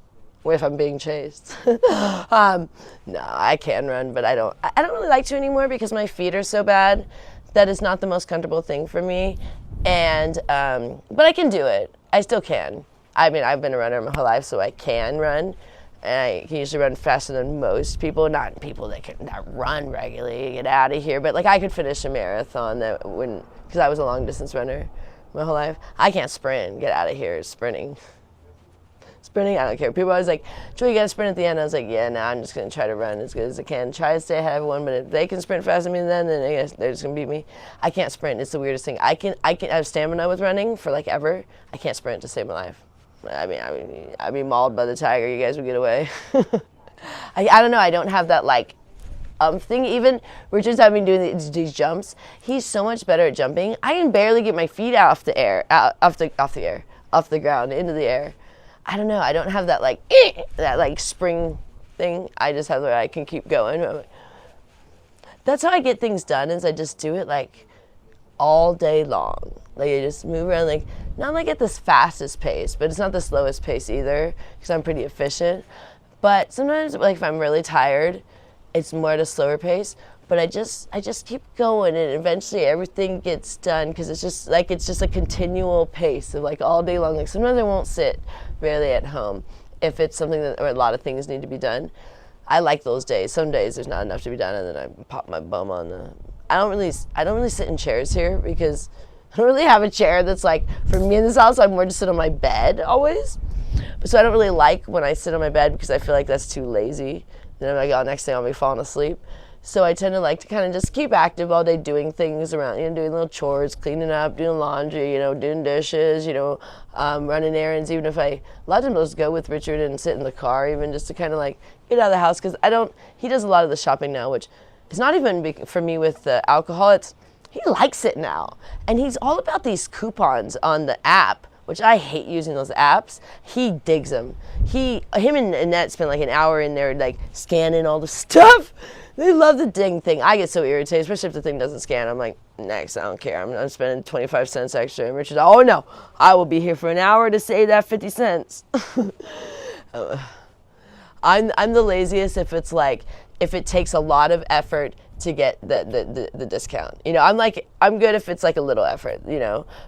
if I'm being chased. No, I can run, but I don't really like to anymore because my feet are so bad that it's not the most comfortable thing for me. And but I can do it. I still can. I mean, I've been a runner my whole life, so I can run. And I can usually run faster than most people, not people that run regularly, get out of here. But like I could finish a marathon because I was a long distance runner my whole life. I can't sprint, get out of here, sprinting, I don't care. People are always like, Joey, you gotta sprint at the end. I was like, yeah, no, I'm just gonna try to run as good as I can. Try to stay ahead of everyone, but if they can sprint faster than me then I guess they're just gonna beat me. I can't sprint, it's the weirdest thing. I can have stamina with running for like ever. I can't sprint to save my life. I'd be mauled by the tiger. You guys would get away. I don't know. I don't have that like thing. Even Richard's having doing these jumps. He's so much better at jumping. I can barely get my feet off the ground into the air. I don't know. I don't have that like that like spring thing. I just have where I can keep going. That's how I get things done. Is I just do it like all day long. Like I just move around, like not like at this fastest pace, but it's not the slowest pace either because I'm pretty efficient. But sometimes, like if I'm really tired, it's more at a slower pace. But I just keep going, and eventually everything gets done because it's just a continual pace of like all day long. Like sometimes I won't sit really at home if it's something that or a lot of things need to be done. I like those days. Some days there's not enough to be done, and then I pop my bum on the. I don't really sit in chairs here because I don't really have a chair that's like, for me in this house, I more just sit on my bed always. So I don't really like when I sit on my bed because I feel like that's too lazy. Then I'm like, oh, next thing I'll be falling asleep. So I tend to like to kind of just keep active all day doing things around, doing little chores, cleaning up, doing laundry, doing dishes, running errands. Even if a lot of times I'll just go with Richard and sit in the car even just to kind of like get out of the house because he does a lot of the shopping now, which is not even for me with the alcohol. He likes it now. And he's all about these coupons on the app, which I hate using those apps. He digs them. Him and Annette spend like an hour in there like scanning all the stuff. They love the ding thing. I get so irritated, especially if the thing doesn't scan. I'm like, next, I don't care. I'm spending 25 cents extra. And Richard's like, oh no, I will be here for an hour to save that 50 cents. I'm the laziest if it takes a lot of effort to get the discount. I'm good if it's like a little effort,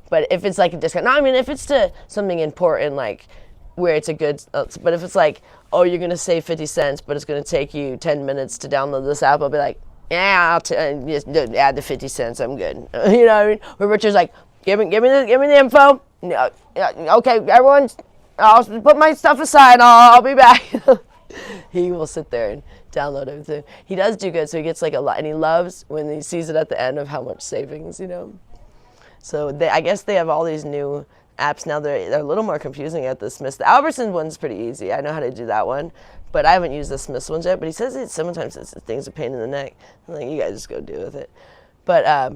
but if it's like a discount, no, I mean, if it's to something important, like where it's a good, but if it's like, oh, you're going to save 50 cents, but it's going to take you 10 minutes to download this app, I'll be like, yeah, just add the 50 cents, I'm good. You know what I mean? Where Richard's like, give me the info. Okay, everyone, I'll put my stuff aside. I'll be back. He will sit there and download everything. He does do good, so he gets like a lot, and he loves when he sees it at the end of how much savings, So I guess they have all these new apps now. They're a little more confusing at the Smiths. The Albertson one's pretty easy. I know how to do that one, but I haven't used the Smiths ones yet. But he says sometimes it's thing's a pain in the neck. I'm like, you guys just go deal with it. But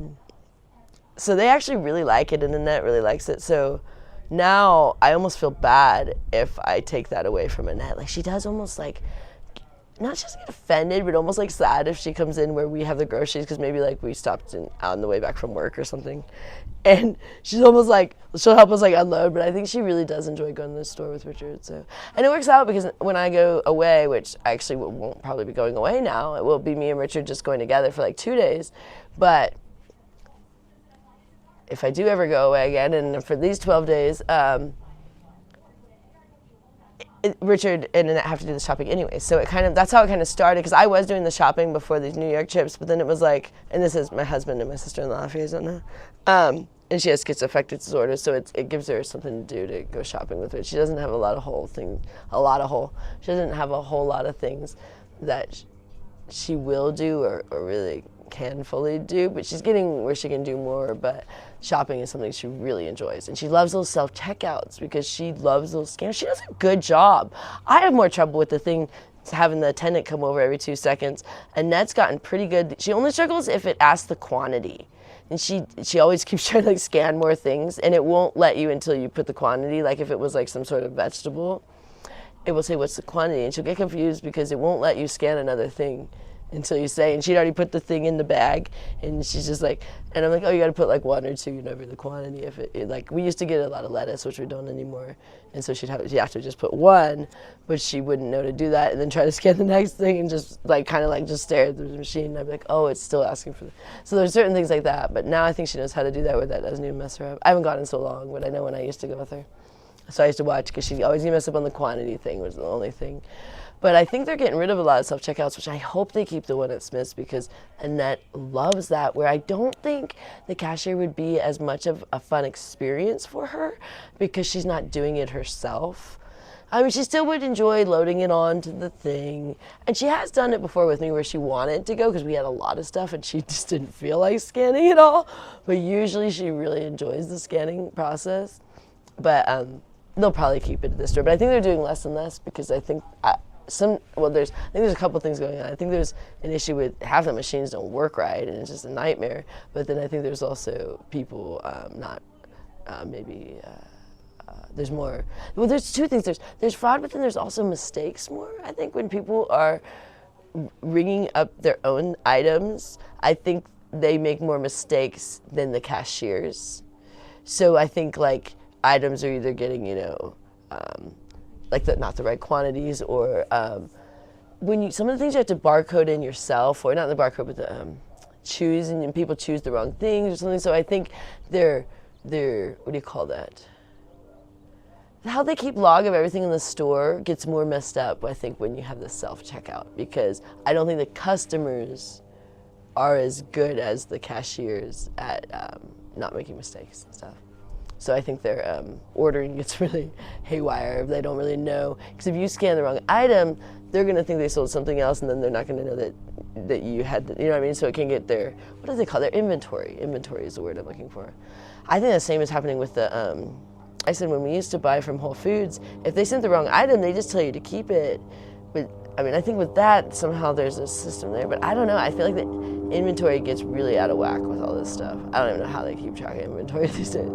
so they actually really like it, and Annette really likes it. So now I almost feel bad if I take that away from Annette. Like, she does almost like, not just get offended, but almost like sad if she comes in where we have the groceries, because maybe like we stopped on the way back from work or something. And she's almost like, she'll help us like unload, but I think she really does enjoy going to the store with Richard. So, and it works out because when I go away, which I actually won't probably be going away now, it will be me and Richard just going together for like 2 days. But if I do ever go away again, and for these 12 days, Richard and Annette have to do the shopping anyway. So that's how it kind of started, because I was doing the shopping before these New York trips, but then it was like, and this is my husband and my sister-in-law, if you guys don't know, and she has schizoaffective disorder, so it gives her something to do to go shopping with it. She doesn't have she doesn't have a whole lot of things that she will do or really can fully do, but she's getting where she can do more. But shopping is something she really enjoys, and she loves those self-checkouts because she loves those scanners. She does a good job. I have more trouble with the thing, having the attendant come over every 2 seconds. Annette's gotten pretty good. She only struggles if it asks the quantity, and she always keeps trying to like scan more things, and it won't let you until you put the quantity. Like if it was like some sort of vegetable, it will say what's the quantity, and she'll get confused because it won't let you scan another thing until you say, and she'd already put the thing in the bag, and she's just like, and I'm like, oh, you got to put like 1 or 2, the quantity. If it like, we used to get a lot of lettuce, which we don't anymore, and so she'd have to just put 1, but she wouldn't know to do that, and then try to scan the next thing and just like kind of like just stare at the machine, and I'd be like, oh, it's still asking for so there's certain things like that, but now I think she knows how to do that where that doesn't even mess her up. I haven't gone in so long, but I know when I used to go with her, so I used to watch, because she always mess up on the quantity thing, was the only thing. But I think they're getting rid of a lot of self-checkouts, which I hope they keep the one at Smith's, because Annette loves that, where I don't think the cashier would be as much of a fun experience for her because she's not doing it herself. I mean, she still would enjoy loading it onto the thing. And she has done it before with me where she wanted to go because we had a lot of stuff and she just didn't feel like scanning it all. But usually she really enjoys the scanning process. But they'll probably keep it at this store. But I think they're doing less and less because I think there's a couple things going on. I think there's an issue with half the machines don't work right, and it's just a nightmare. But then I think there's also people there's more. Well, there's 2 things. There's fraud, but then there's also mistakes more. I think when people are ringing up their own items, I think they make more mistakes than the cashiers. So I think like items are either getting not the right quantities, or when some of the things you have to barcode in yourself, or not the barcode, but the choose, and people choose the wrong things or something. So I think they're what do you call that? How they keep log of everything in the store gets more messed up, I think, when you have the self-checkout, because I don't think the customers are as good as the cashiers at not making mistakes and stuff. So I think their ordering gets really haywire if they don't really know. Because if you scan the wrong item, they're going to think they sold something else, and then they're not going to know that you had, you know what I mean? So it can get their, what do they call it? Their inventory. Inventory is the word I'm looking for. I think the same is happening with the, I said when we used to buy from Whole Foods, if they sent the wrong item, they just tell you to keep it. But I mean, I think with that, somehow there's a system there, but I don't know. I feel like the inventory gets really out of whack with all this stuff. I don't even know how they keep track of inventory these days.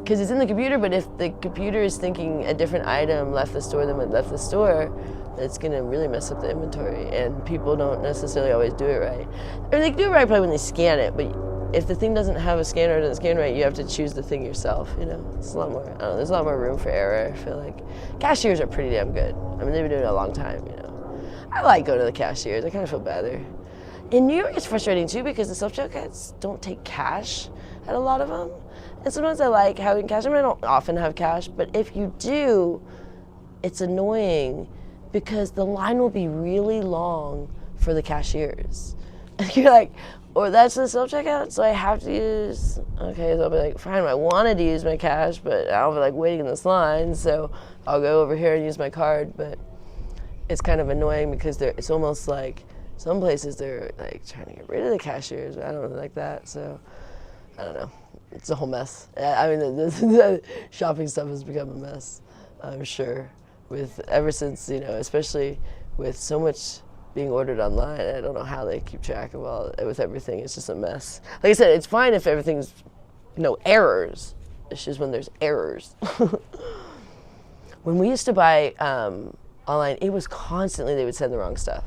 Because it's in the computer, but if the computer is thinking a different item left the store than what left the store, it's going to really mess up the inventory, and people don't necessarily always do it right. Or they do it right probably when they scan it, but if the thing doesn't have a scanner or doesn't scan right, you have to choose the thing yourself, It's a lot more, I don't know, there's a lot more room for error, I feel like. Cashiers are pretty damn good. I mean, they've been doing it a long time, I like going to the cashiers. I kind of feel bad there. In New York, it's frustrating too because the self-checkouts don't take cash at a lot of them. And sometimes I like having cash. I mean, I don't often have cash, but if you do, it's annoying because the line will be really long for the cashiers. You're like, oh, that's the self-checkout, so I have to use, okay, so I'll be like, fine, I wanted to use my cash, but I'll be like waiting in this line, so I'll go over here and use my card, but it's kind of annoying because it's almost like some places they're like trying to get rid of the cashiers, but I don't really like that, so I don't know. It's a whole mess. I mean, the shopping stuff has become a mess, I'm sure, ever since, especially with so much being ordered online. I don't know how they keep track of with everything. It's just a mess. Like I said, it's fine if everything's no errors. It's just when there's errors. When we used to buy online, it was constantly they would send the wrong stuff.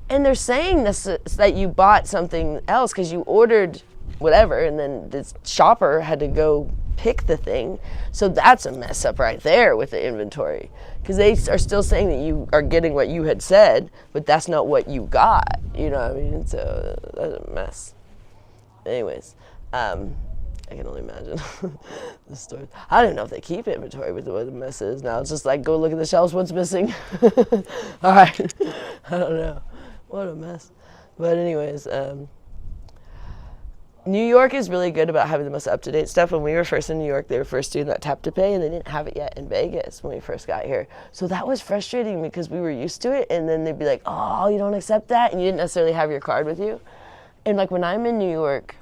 And they're saying this that you bought something else because you ordered whatever, and then the shopper had to go pick the thing. So that's a mess up right there with the inventory, because they are still saying that you are getting what you had said, but that's not what you got. You know what I mean? So that's a mess. Anyways, I can only imagine the stores. I don't even know if they keep inventory with the way the mess is now. It's just like, go look at the shelves, what's missing. All right. I don't know. What a mess. But anyways, New York is really good about having the most up-to-date stuff. When we were first in New York, they were first doing that tap to pay, and they didn't have it yet in Vegas when we first got here. So that was frustrating because we were used to it, and then they'd be like, oh, you don't accept that? And you didn't necessarily have your card with you. And like when I'm in New York,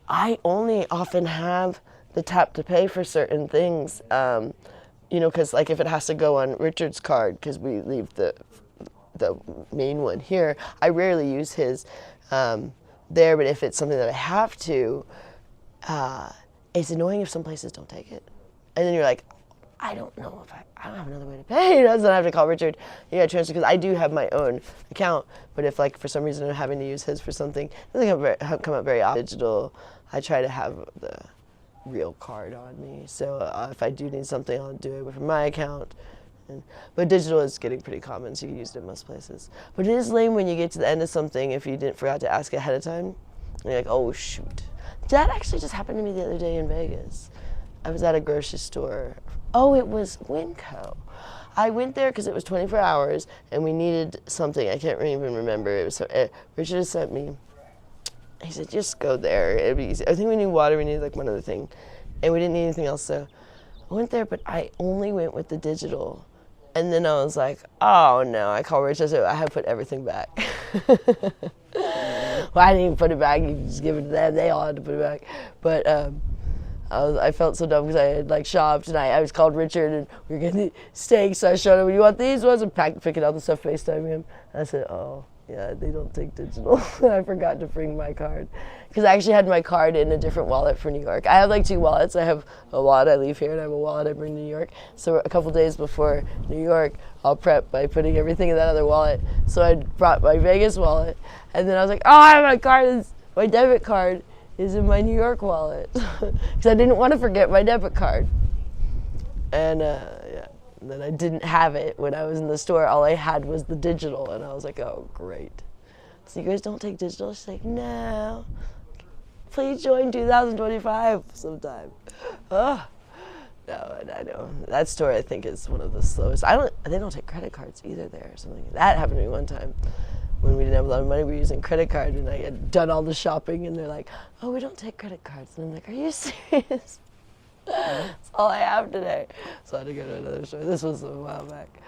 I only often have the tap to pay for certain things, because like if it has to go on Richard's card, because we leave the main one here, I rarely use his there, but if it's something that I have to, it's annoying if some places don't take it. And then you're like, I don't know if I don't have another way to pay. So I have to call Richard. You gotta transfer, because I do have my own account, but if like for some reason I'm having to use his for something, it doesn't come up very often. Digital, I try to have the real card on me. So if I do need something, I'll do it from my account. But digital is getting pretty common, so you can use it in most places. But it is lame when you get to the end of something if you forgot to ask ahead of time. And you're like, oh shoot. That actually just happened to me the other day in Vegas. I was at a grocery store. Oh, it was Winco. I went there because it was 24 hours and we needed something. I can't even remember. It was Richard sent me. He said, just go there. It'd be easy. I think we need water. We needed like one other thing. And we didn't need anything else, so I went there, but I only went with the digital. And then I was like, oh no, I called Rich. I said, I have to put everything back. Well, I didn't even put it back. You just give it to them. They all had to put it back. But I felt so dumb because I had like shopped, and I was called Richard, and we were getting steaks. So I showed him, you want these ones? And picking out the stuff, FaceTiming him. And I said, oh yeah, they don't take digital. I forgot to bring my card. Because I actually had my card in a different wallet for New York. I have like 2 wallets. I have a wallet I leave here, and I have a wallet I bring to New York. So a couple days before New York, I'll prep by putting everything in that other wallet. So I brought my Vegas wallet, and then I was like, oh, I have my card. My debit card is in my New York wallet. Because I didn't want to forget my debit card. And yeah, and then I didn't have it when I was in the store. All I had was the digital, and I was like, oh, great. So you guys don't take digital? She's like, no. Please join 2025 sometime. Oh, no, I know. That store, I think, is one of the slowest. They don't take credit cards either there or something. That happened to me one time when we didn't have a lot of money. We were using credit card, and I had done all the shopping, and they're like, oh, we don't take credit cards. And I'm like, are you serious? That's all I have today. So I had to go to another store. This was a while back.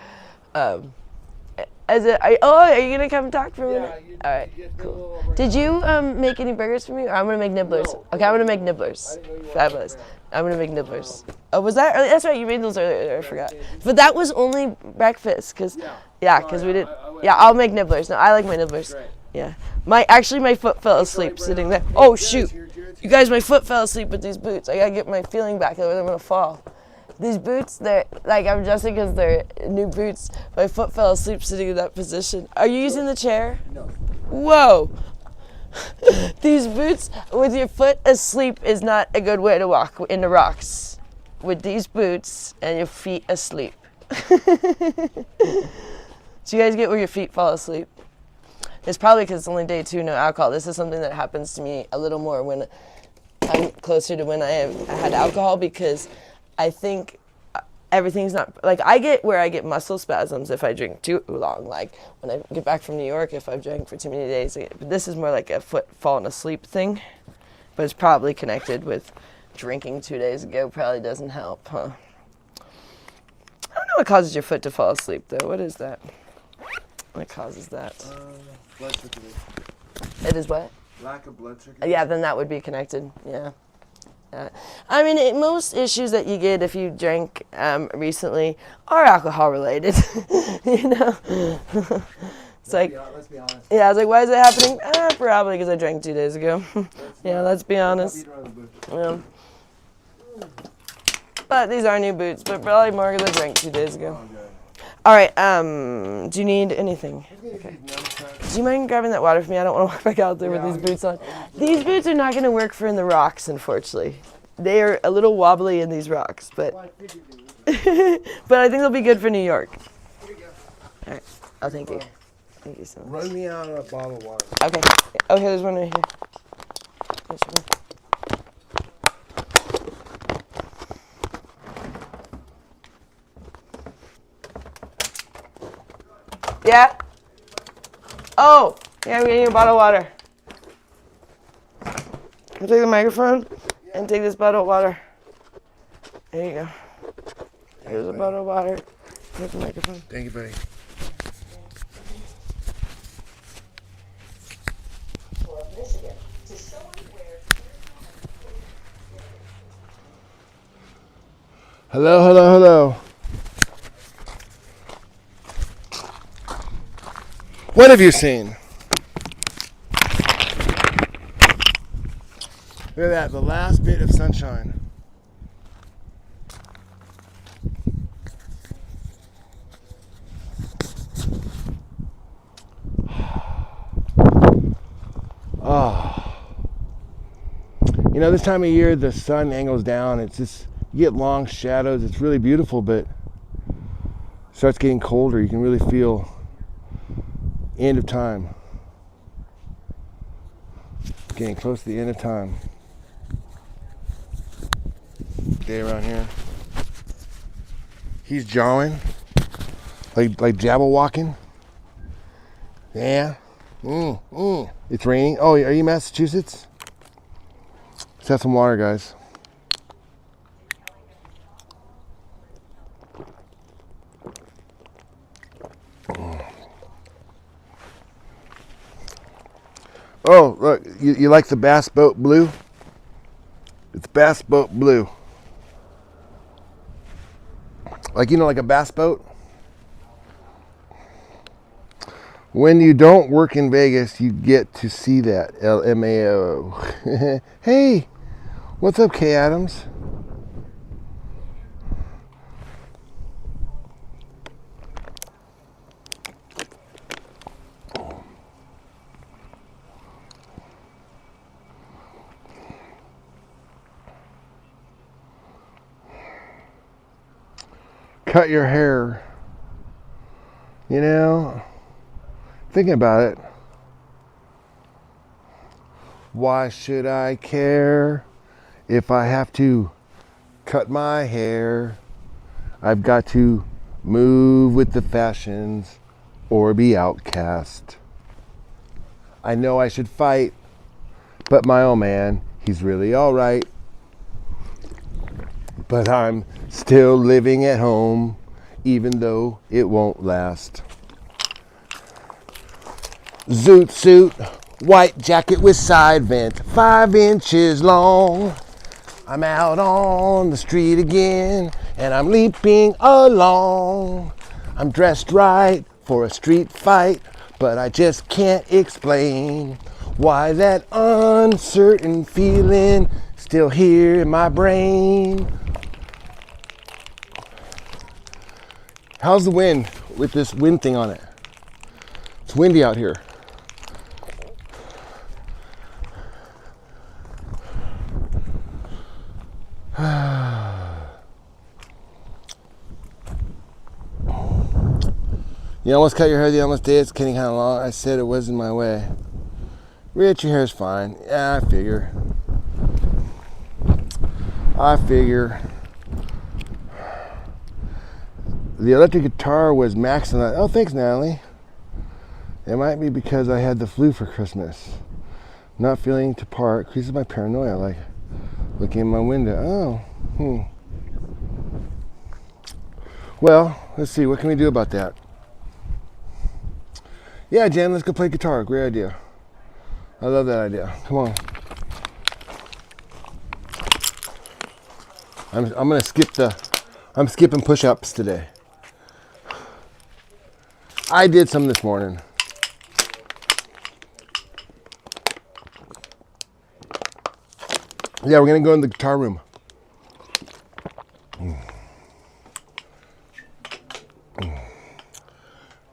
Are you going to come talk for a minute? All right, cool. Did you make any burgers for me? Or I'm going to make nibblers. No. Okay, I'm going to make nibblers. Fabulous. I'm going to make nibblers. Oh, was that early? That's right, you made those earlier. I forgot. But that was only breakfast. Because we did. Yeah, I'll make nibblers. No, I like my nibblers. Yeah. My foot fell asleep sitting there. Oh, shoot. You guys, my foot fell asleep with these boots. I got to get my feeling back, otherwise I'm going to fall. These boots, they're like, I'm adjusting because they're new boots. My foot fell asleep sitting in that position. Are you using the chair? No. Whoa. These boots with your foot asleep is not a good way to walk in the rocks. With these boots and your feet asleep. Do you guys get where your feet fall asleep? It's probably because it's only day 2, no alcohol. This is something that happens to me a little more when I'm closer to when I had alcohol, because I think everything's not like I get muscle spasms if I drink too long. Like when I get back from New York, if I've drank for too many days. But this is more like a foot falling asleep thing. But it's probably connected with drinking 2 days ago. Probably doesn't help, huh? I don't know what causes your foot to fall asleep though. What is that? What causes that? Blood sugar. It is what? Lack of blood sugar. Yeah, then that would be connected. Yeah. I mean, most issues that you get if you drank recently are alcohol related. You know? It's like, let's be honest. yeah, I was like, why is it happening? Probably because I drank 2 days ago. Yeah, let's be honest. Yeah. But these are new boots, but probably more because I drank 2 days ago. All right, do you need anything? Okay. Do you mind grabbing that water for me? I don't want to walk back out there with these boots on. These boots are not going to work for in the rocks, unfortunately. They are a little wobbly in these rocks, but but I think they'll be good for New York. All right, oh, thank you. Thank you so much. Run me out a bottle of water. Okay. Okay, there's one right here. There's one. Yeah? Oh, yeah, I'm getting a bottle of water. I'll take the microphone and take this bottle of water. There you go. Here's a bottle of water. Here's the microphone. Thank you, buddy. Hello, hello, hello. What have you seen? Look at that, the last bit of sunshine. Oh. You know, this time of year the sun angles down. It's just, you get long shadows. It's really beautiful, but it starts getting colder. You can really feel end of time. Getting close to the end of time. Day around here. He's jawing. Like Jabberwocking. Yeah. It's raining. Oh, are you in Massachusetts? Let's have some water, guys. Oh, look, you like the Bass Boat Blue? It's Bass Boat Blue. Like, you know, like a bass boat? When you don't work in Vegas, you get to see that. LMAO. Hey, what's up, Kay Adams? Cut your hair. You know, thinking about it. Why should I care if I have to cut my hair? I've got to move with the fashions or be outcast. I know I should fight, but my old man, he's really all right. But I'm still living at home, even though it won't last. Zoot suit, white jacket with side vent, 5 inches long. I'm out on the street again, and I'm leaping along. I'm dressed right for a street fight, but I just can't explain why that uncertain feeling still here in my brain. How's the wind with this wind thing on it? It's windy out here. You almost cut your hair the almost day. It's getting kind of long. I said it was in my way. Rich, your hair's fine. Yeah, I figure. The electric guitar was maxing out. Oh, thanks, Natalie. It might be because I had the flu for Christmas. Not feeling to part increases my paranoia, like looking in my window. Oh, Well, let's see. What can we do about that? Yeah, Jen, let's go play guitar. Great idea. I love that idea. Come on. I'm gonna skip I'm skipping push-ups today. I did some this morning. Yeah, we're gonna go in the guitar room.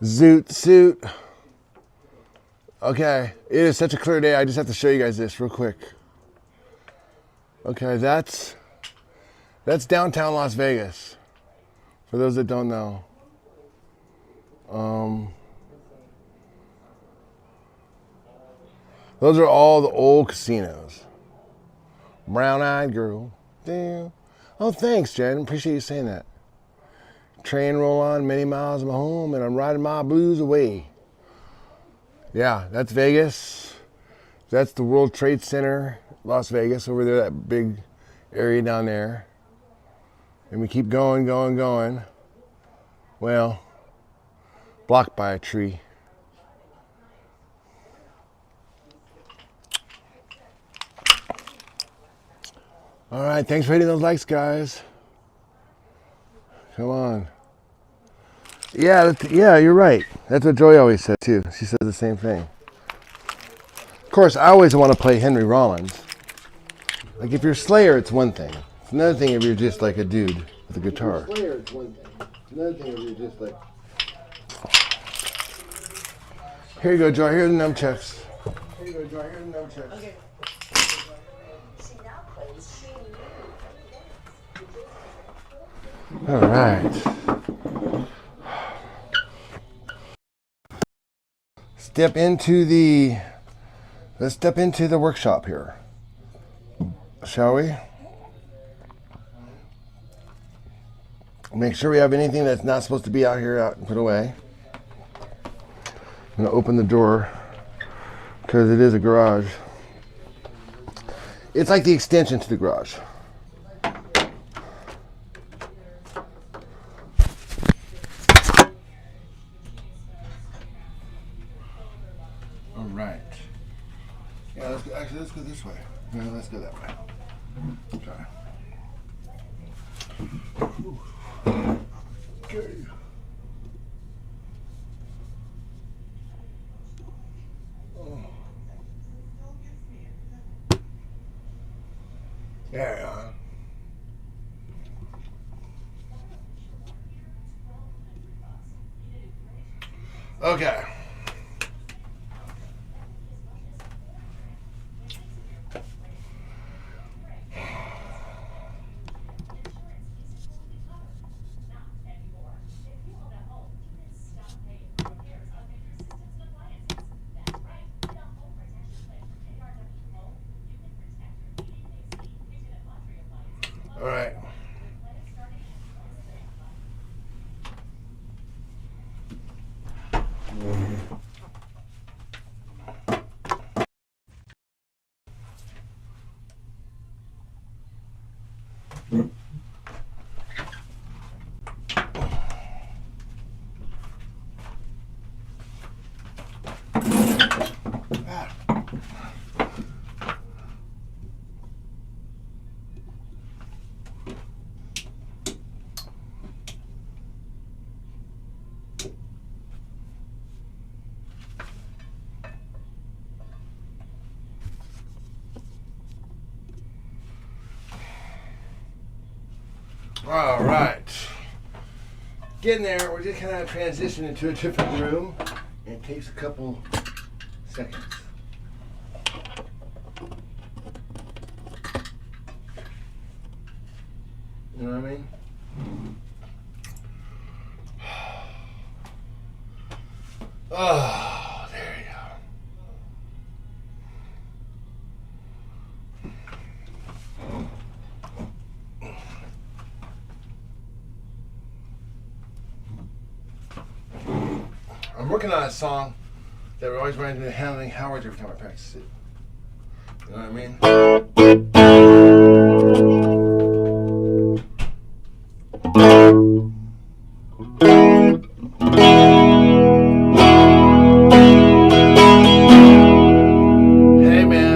Zoot suit. Okay, it is such a clear day. I just have to show you guys this real quick. Okay, that's downtown Las Vegas. For those that don't know. Those are all the old casinos. Brown-eyed girl. Damn. Oh, thanks, Jen. Appreciate you saying that. Train roll on many miles from home, and I'm riding my blues away. Yeah, that's Vegas. That's the World Trade Center, Las Vegas, over there, that big area down there. And we keep going. Well, blocked by a tree. All right, thanks for hitting those likes, guys. Come on. Yeah, you're right. That's what Joy always said, too. She says the same thing. Of course, I always want to play Henry Rollins. Like, if you're Slayer, it's one thing. It's another thing if you're just like a dude with a guitar. If you're Slayer, it's one thing. It's another thing if you're just like... Here you go, Joy. Here are the nunchucks. Okay. All right. Let's step into the workshop here, shall we? Make sure we have anything that's not supposed to be out here out and put away. I'm gonna open the door because it is a garage. It's like the extension to the garage. All right. Yeah, let's go this way. No, let's go that way. Try. Okay. There you are. Okay. All right. All right. Getting there. We're just kind of transitioning into a different room. It takes a couple seconds. You know what I mean? Oh, there you go. I'm working on a song that always reminds me of Handling Howard every time I practice it. You know what I mean? Hey, man.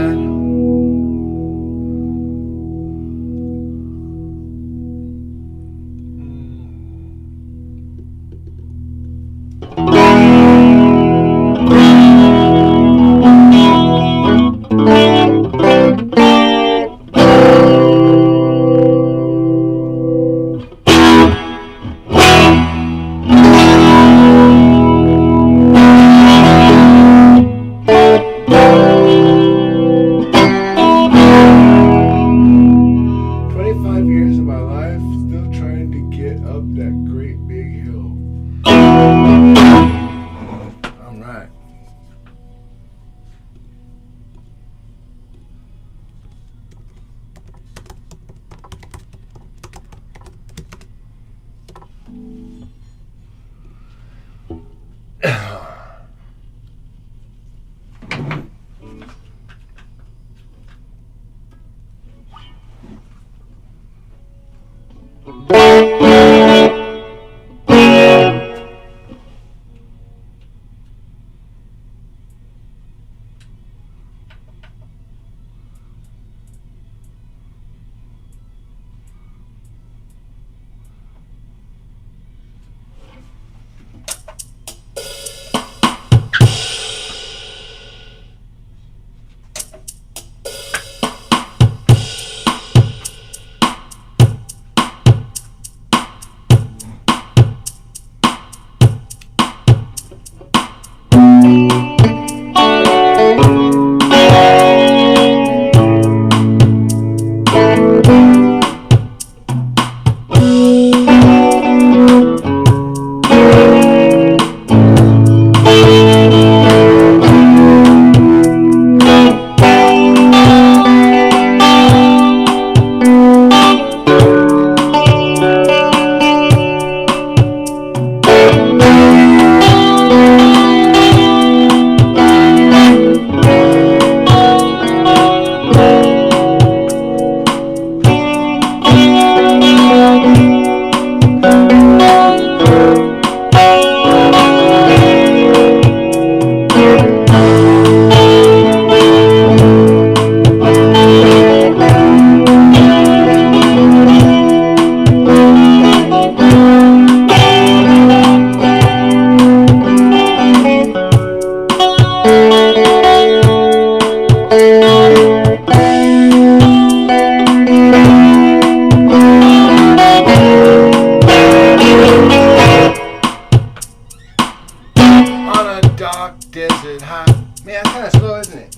Desert high. Man, that's kind of slow, isn't it?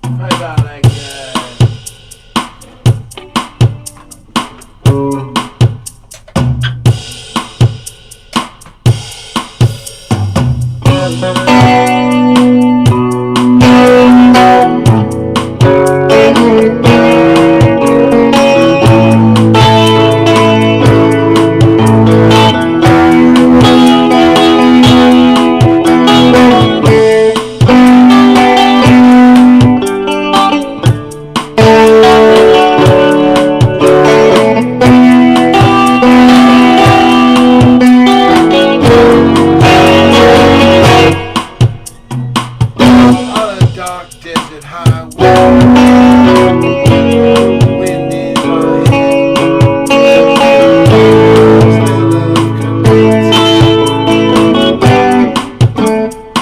Probably about like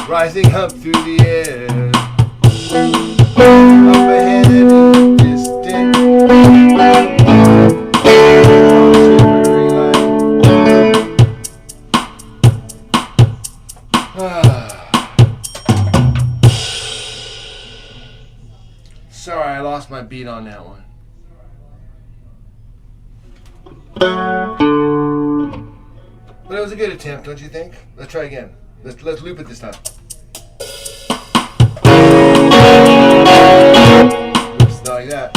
rising up through the air, up ahead in the distance, shimmering light. Sorry, I lost my beat on that one. But it was a good attempt, don't you think? Let's try again. Let's loop it this time. Oops, not like that.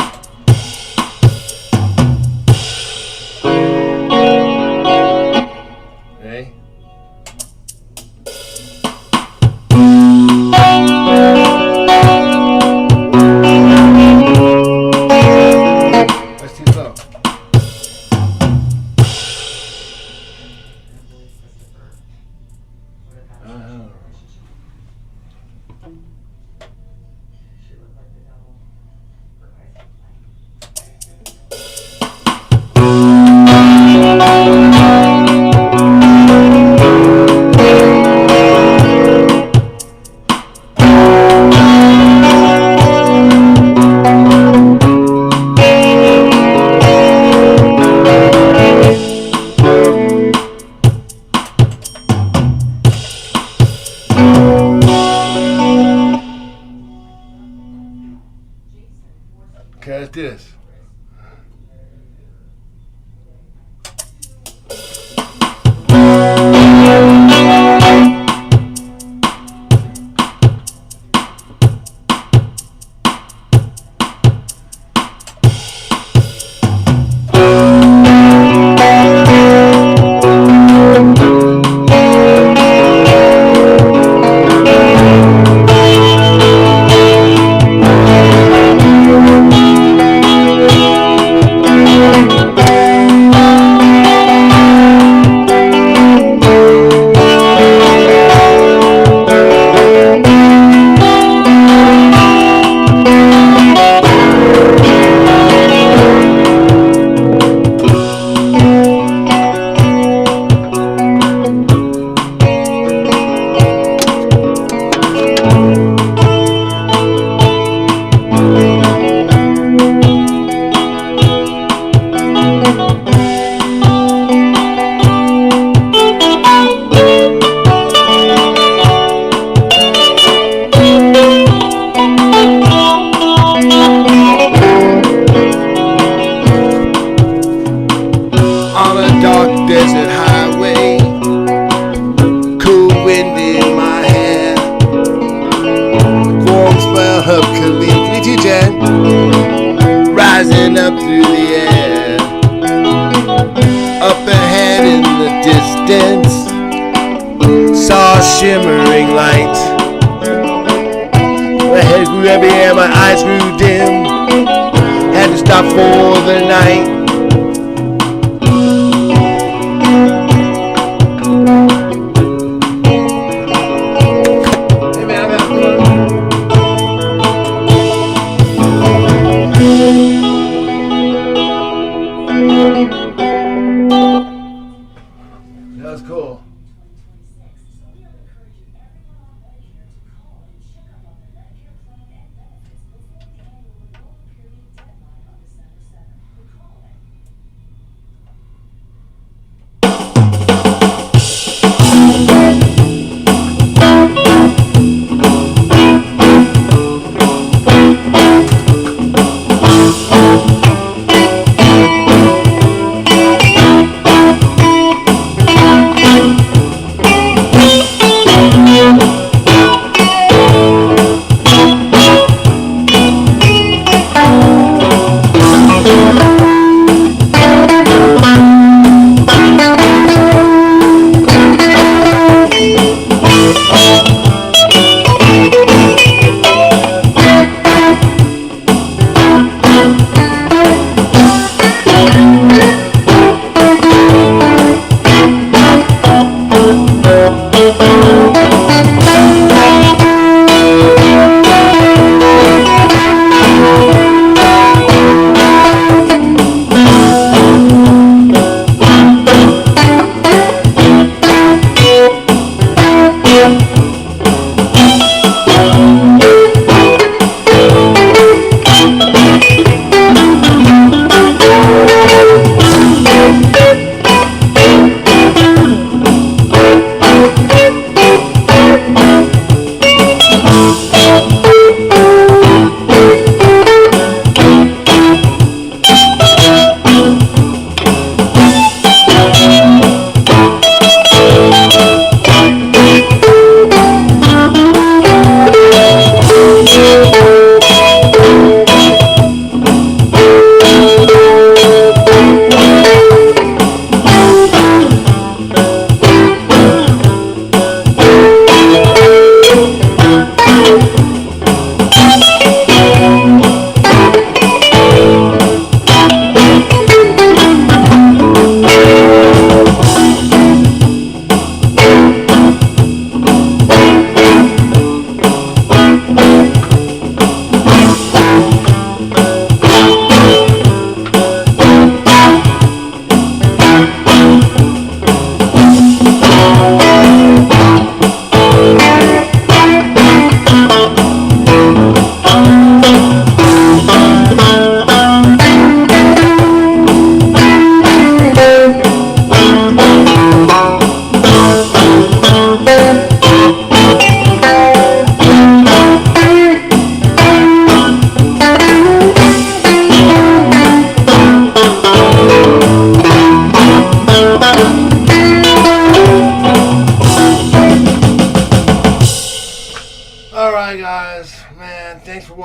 like this. On a dark desert highway, cool wind in my hair, warm smell of Khalid rising up through the air. Up ahead in the distance, saw a shimmering light. My head grew heavy and my eyes grew dim, had to stop for the night. That was cool.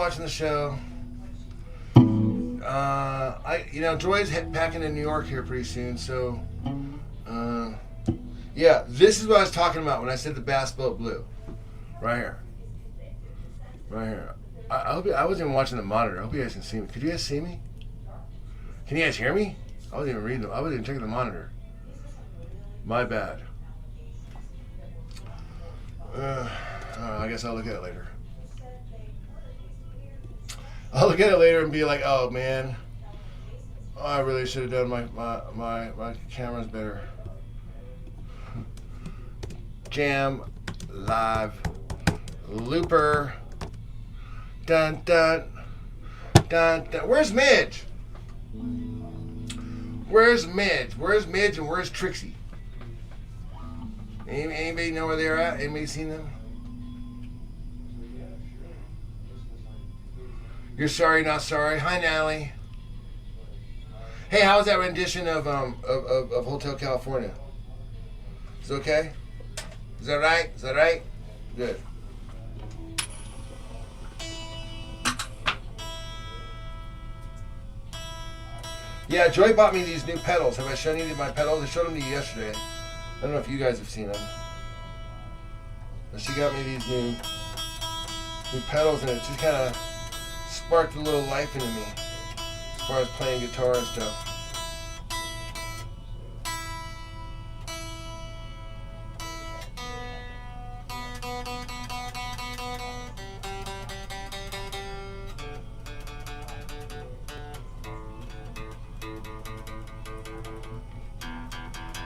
watching the show. Joy's packing to New York here pretty soon, so yeah, this is what I was talking about when I said the Bass Boat Blue. Right here. I hope I wasn't even watching the monitor. I hope you guys can see me. Could you guys see me? Can you guys hear me? I wasn't even reading them. I wasn't even checking the monitor. My bad. I guess I'll look at it later. I'll look at it later and be like, oh man, I really should have done my cameras better. Jam live looper. Dun dun dun dun. Where's Midge? Where's Midge and where's Trixie? Anybody know where they're at? Anybody seen them? You're sorry, not sorry. Hi, Natalie. Hey, how was that rendition of Hotel California? Is it okay? Is that right? Is that right? Good. Yeah, Joy bought me these new pedals. Have I shown you my pedals? I showed them to you yesterday. I don't know if you guys have seen them. But she got me these new pedals, and it just kind of sparked a little life into me as far as playing guitar and stuff.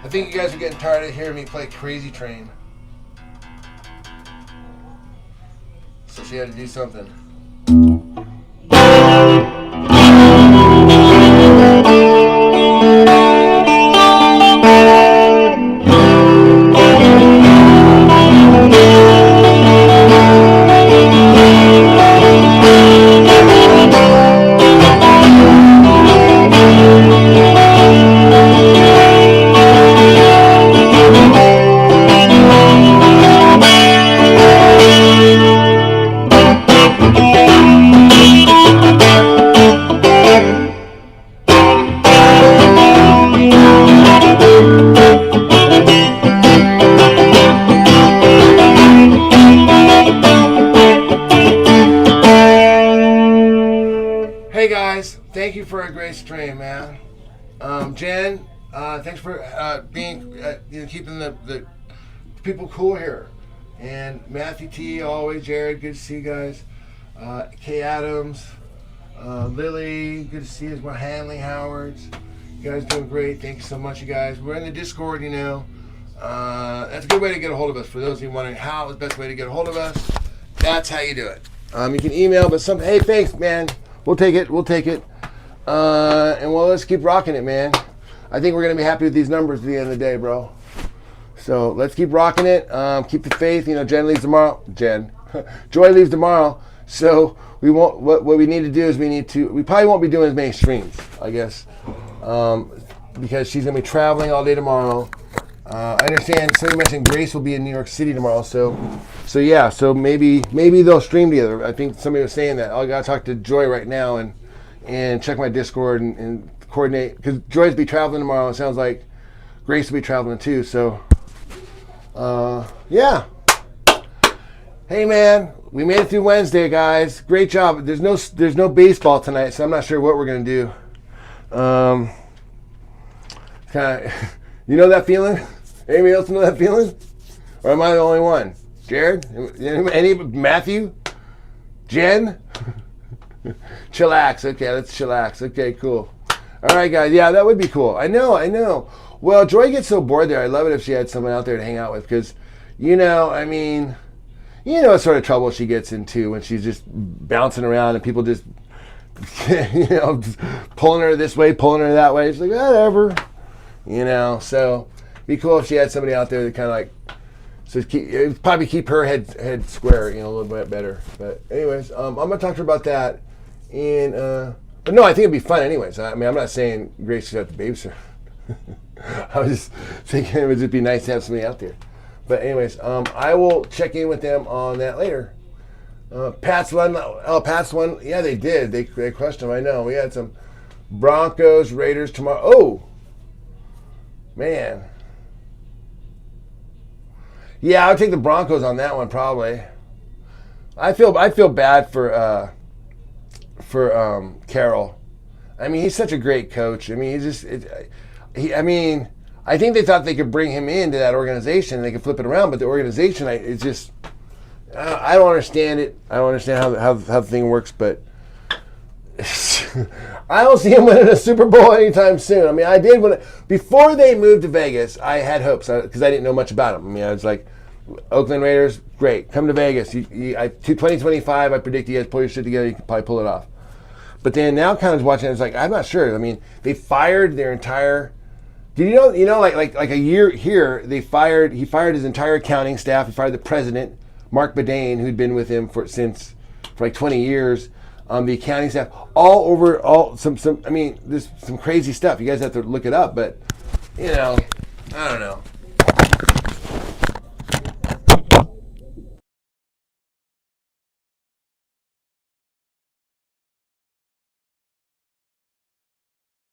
I think you guys are getting tired of hearing me play Crazy Train. So she had to do something. Hey guys, thank you for a great stream, man. Jen, thanks for being, keeping the people cool here. And Matthew T, always. Jared, good to see you guys. Kay Adams, Lily, good to see you. More Hanley Howards, you guys doing great. Thank you so much, you guys. We're in the Discord, That's a good way to get a hold of us. For those of you wondering how is the best way to get a hold of us, that's how you do it. You can email, but hey, thanks, man. We'll take it. And let's keep rocking it, man. I think we're going to be happy with these numbers at the end of the day, bro. So let's keep rocking it. Keep the faith. Jen leaves tomorrow. Joy leaves tomorrow. So we won't. What we need to do is we probably won't be doing as many streams, I guess, because she's going to be traveling all day tomorrow. I understand somebody mentioned Grace will be in New York City tomorrow, so yeah, so maybe they'll stream together. I think somebody was saying that. I gotta talk to Joy right now and check my Discord and coordinate, because Joy's be traveling tomorrow. It sounds like Grace will be traveling too. So yeah. Hey man, we made it through Wednesday, guys. Great job. There's no baseball tonight, so I'm not sure what we're gonna do. Kind of, that feeling? Anybody else know that feeling? Or am I the only one? Jared? Matthew? Jen? Chillax. Okay, let's chillax. Okay, cool. All right, guys. Yeah, that would be cool. I know. Well, Joy gets so bored there. I'd love it if she had someone out there to hang out with, because, what sort of trouble she gets into when she's just bouncing around and people just, pulling her this way, pulling her that way. She's like, whatever. So be cool if she had somebody out there that kind of it'd probably keep her head square, a little bit better. But anyways, I'm gonna talk to her about that. And but no, I think it'd be fun anyways. I'm not saying Grace should have to babysit her. I was just thinking it would just be nice to have somebody out there. But anyways, I will check in with them on that later. Pats won. Oh, Pats won. Yeah, they did. They crushed them. I know. We had some Broncos, Raiders tomorrow. Oh, man. Yeah, I'll take the Broncos on that one probably. I feel bad for Carroll. I mean, he's such a great coach. I mean, I think they thought they could bring him into that organization and they could flip it around, but the organization, I don't understand it. I don't understand how the thing works, but I don't see him winning a Super Bowl anytime soon. I mean, I did before they moved to Vegas. I had hopes because I didn't know much about them. I mean, I was like, Oakland Raiders, great, come to Vegas. 2025, I predict you guys pull your shit together. You can probably pull it off. But then now, kind of watching, I was like, I'm not sure. I mean, they fired their entire. Did you know, like a year here, he fired his entire accounting staff. He fired the president, Mark Bedane, who'd been with him for like 20 years. The accounting staff, I mean, there's some crazy stuff. You guys have to look it up, but I don't know.